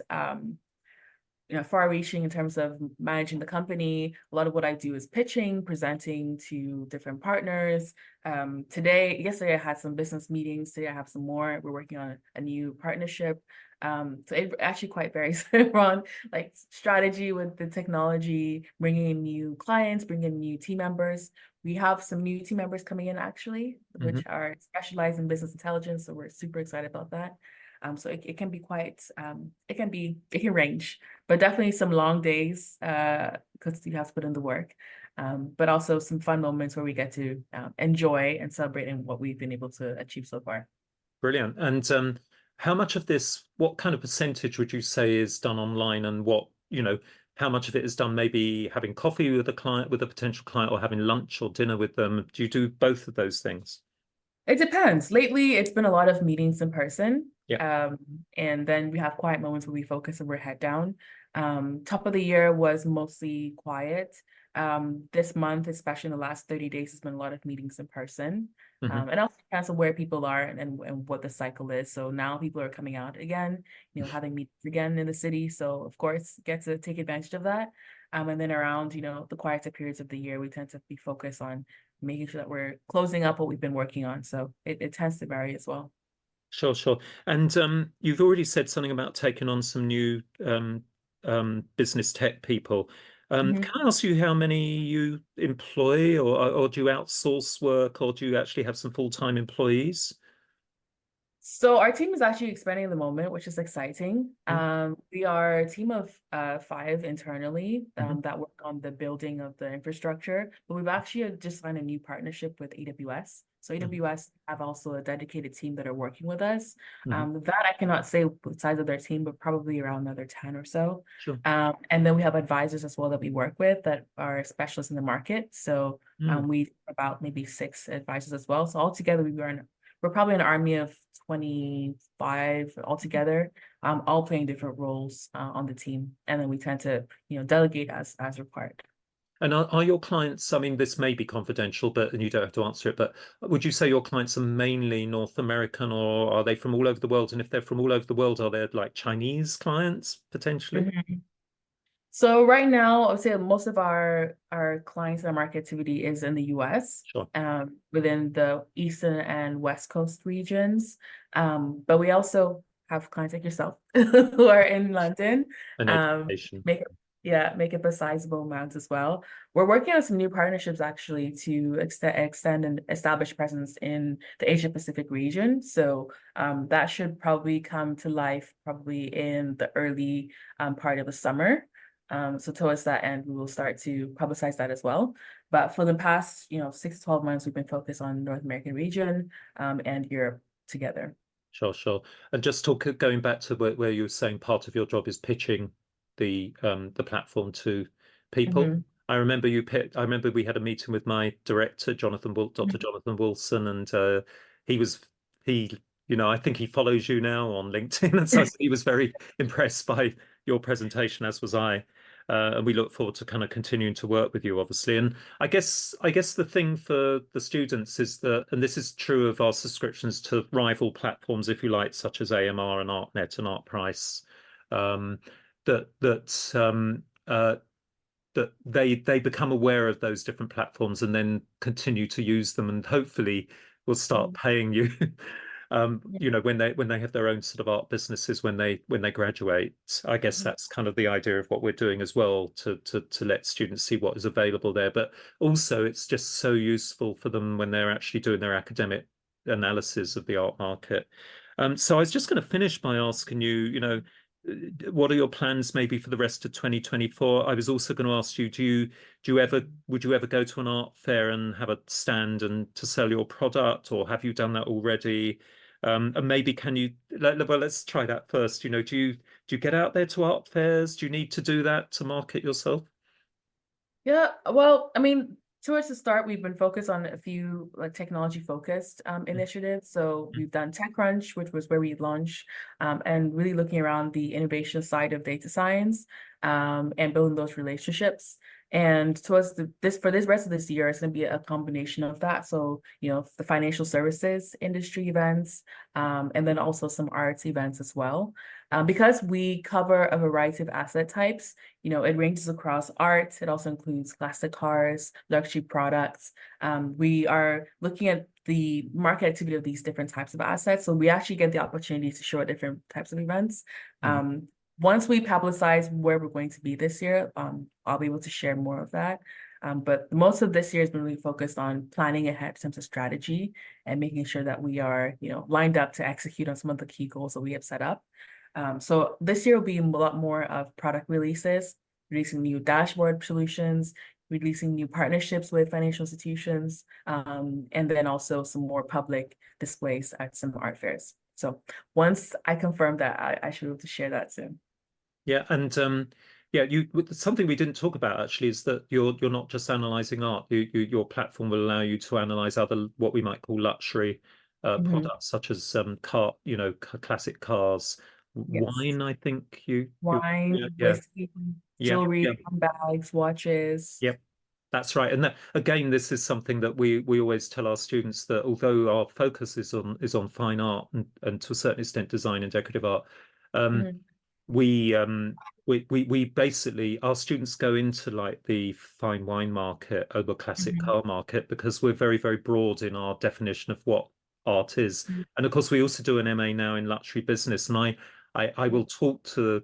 far-reaching in terms of managing the company. A lot of what I do is pitching, presenting to different partners. Yesterday I had some business meetings. Today I have some more. We're working on a new partnership. So it actually quite varies around like strategy with the technology, bringing in new clients, bringing in new team members. We have some new team members coming in actually,
mhm.
which are specialized in business intelligence. So we're super excited about that. So it can be quite, it can range, but definitely some long days because you have to put in the work. But also some fun moments where we get to enjoy and celebrate in what we've been able to achieve so far.
Brilliant. And how much of this, what kind of percentage would you say is done online, and what, how much of it is done maybe having coffee with a client, with a potential client, or having lunch or dinner with them? Do you do both of those things?
It depends. Lately, it's been a lot of meetings in person.
Yeah.
Um, and then we have quiet moments where we focus and we're head down. Top of the year was mostly quiet. This month, especially in the last 30 days, has been a lot of meetings in person.
Hmm.
And also depends on where people are and what the cycle is. So now people are coming out again, having meetings again in the city. So of course, get to take advantage of that. And then around, the quieter periods of the year, we tend to be focused on making sure that we're closing up what we've been working on. So it tends to vary as well.
Sure, sure. And you've already said something about taking on some new business tech people.
Mhm.
Can I ask you how many you employ, or do you outsource work, or do you actually have some full-time employees?
So our team is actually expanding at the moment, which is exciting. We are a team of 5 internally
Mm-hmm.
that work on the building of the infrastructure, but we've actually just signed a new partnership with AWS. So
Hmm.
AWS have also a dedicated team that are working with us.
Hmm.
That I cannot say the size of their team, but probably around another 10 or so.
Sure.
And then we have advisors as well that we work with that are specialists in the market. So
Mm.
we about maybe 6 advisors as well. So altogether, we're probably an army of 25 altogether, all playing different roles on the team. And then we tend to, delegate as required.
And are your clients, I mean, this may be confidential, but and you don't have to answer it, but would you say your clients are mainly North American, or are they from all over the world? And if they're from all over the world, are they like Chinese clients potentially?
Mhm. So right now, I would say most of our clients and our market activity is in the US,
Sure.
within the Eastern and West Coast regions. But we also have clients like yourself who are in London.
And
Um,
education.
make make up a sizable amount as well. We're working on some new partnerships actually to extend and establish presence in the Asia Pacific region. So that should probably come to life probably in the early part of the summer. So towards that end, we will start to publicize that as well. But for the past, 6 to 12 months, we've been focused on North American region, and Europe together.
Sure, sure. And just going back to where you were saying part of your job is pitching the platform to people.
Mhm.
I remember we had a meeting with my director, Dr. Jonathan Wilson, and he was he I think he follows you now on LinkedIn, and so he was very impressed by your presentation, as was I. And we look forward to kind of continuing to work with you, obviously. And I guess the thing for the students is that, and this is true of our subscriptions to rival platforms, if you like, such as AMR and ArtNet and ArtPrice, um, that that that they become aware of those different platforms and then continue to use them, and hopefully will start
Mhm.
paying you when they have their own sort of art businesses when they graduate. I guess that's kind of the idea of what we're doing as well, to let students see what is available there, but also it's just so useful for them when they're actually doing their academic analysis of the art market. So I was just going to finish by asking you, what are your plans maybe for the rest of 2024? I was also going to ask you, would you ever go to an art fair and have a stand and to sell your product, or have you done that already? And maybe can you, well, let's try that first. Do you get out there to art fairs? Do you need to do that to market yourself?
Yeah, well, I mean, towards the start, we've been focused on a few like technology focused initiatives. So we've done TechCrunch, which was where we launched, and really looking around the innovation side of data science, and building those relationships. And towards this rest of this year, it's going to be a combination of that. So, the financial services industry events, and then also some arts events as well. Because we cover a variety of asset types, it ranges across art. It also includes classic cars, luxury products. We are looking at the market activity of these different types of assets. So we actually get the opportunity to show at different types of events.
Mhm.
Once we publicize where we're going to be this year, I'll be able to share more of that. But most of this year has been really focused on planning ahead in terms of strategy and making sure that we are, lined up to execute on some of the key goals that we have set up. So this year will be a lot more of product releases, releasing new dashboard solutions, releasing new partnerships with financial institutions, and then also some more public displays at some art fairs. So once I confirm that, I should be able to share that soon.
Yeah, and yeah, something we didn't talk about actually is that you're not just analyzing art. Your platform will allow you to analyze other what we might call luxury products, such as classic cars,
Yes.
wine. I think you
Wine,
yeah
whiskey,
yeah
jewelry,
yeah
handbags, watches.
yeah. That's right. And that, again, this is something that we always tell our students that although our focus is on fine art and to a certain extent design and decorative art, um,
Mhm,
we we basically our students go into like the fine wine market or the classic
mhm,
car market because we're very, very broad in our definition of what art is.
mhm,
And of course, we also do an MA now in luxury business. And I will talk to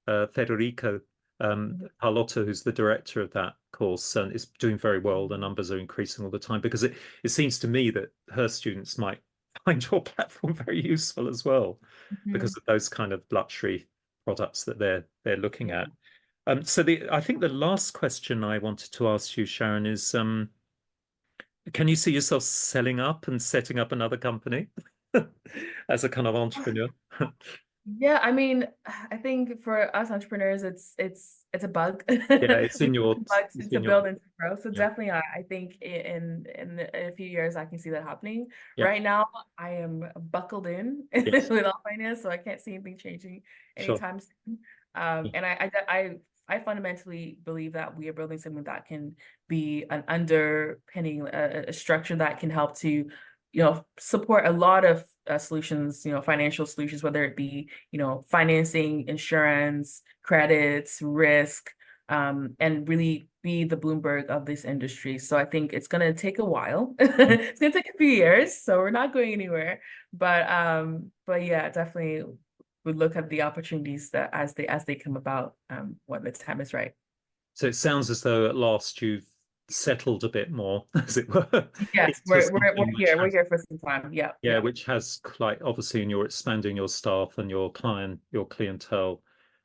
Federico
mhm,
Carlotta, who's the director of that course, and is doing very well. The numbers are increasing all the time because it seems to me that her students might find your platform very useful as well because
mhm.
of those kind of luxury products that they're looking
Yeah.
at. So I think the last question I wanted to ask you, Sharon, is can you see yourself selling up and setting up another company as a kind of entrepreneur?
Yeah, I mean, I think for us entrepreneurs, it's a bug.
Yeah, it's
We
in your
need a bug
it's
to
in your
build and to grow. So
yeah
definitely, I think in a few years, I can see that happening.
yeah
Right now, I am buckled in
yes
with all finance, so I can't see anything changing
sure
anytime soon. And I fundamentally believe that we are building something that can be an underpinning, a structure that can help to support a lot of solutions, financial solutions, whether it be, financing, insurance, credits, risk, and really be the Bloomberg of this industry. So I think it's going to take a while. It's going to take a few years, so we're not going anywhere. But yeah, definitely would look at the opportunities that as they come about, when the time is right.
So it sounds as though at last you've settled a bit more, as it were,
Yes,
into
we're
something which
here. We're
has,
here for some time. Yeah,
yeah,
yeah.
which has like obviously, and you're expanding your staff and your clientele.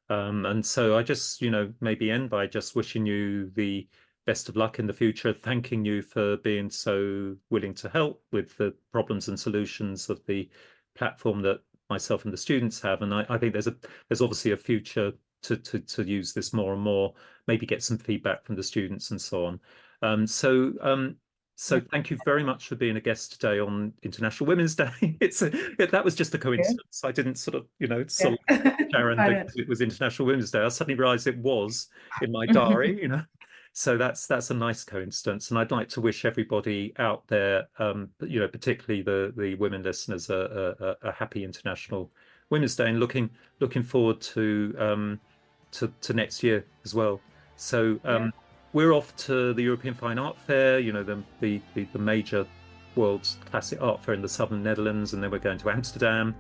And so I just, maybe end by just wishing you the best of luck in the future, thanking you for being so willing to help with the problems and solutions of the platform that myself and the students have. And I think there's obviously a future to use this more and more, maybe get some feedback from the students and so on. Um, so um, so
Yeah.
thank you very much for being a guest today on International Women's Day. That was just a
Yeah.
coincidence. I didn't sort of,
Yeah.
select Sharon
Got it.
because it was International Women's Day. I suddenly realized it was in my diary. So that's a nice coincidence. And I'd like to wish everybody out there, particularly the women listeners, a happy International Women's Day, and looking forward to next year as well. So
Yeah.
we're off to the European Fine Art Fair, the major world's classic art fair in the southern Netherlands, and then we're going to Amsterdam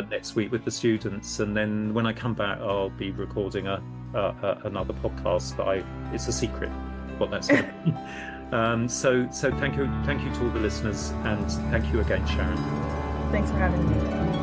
next week with the students. And then when I come back, I'll be recording another podcast, but it's a secret what that's going to be. So thank you to all the listeners, and thank you again, Sharon.
Thanks for having me.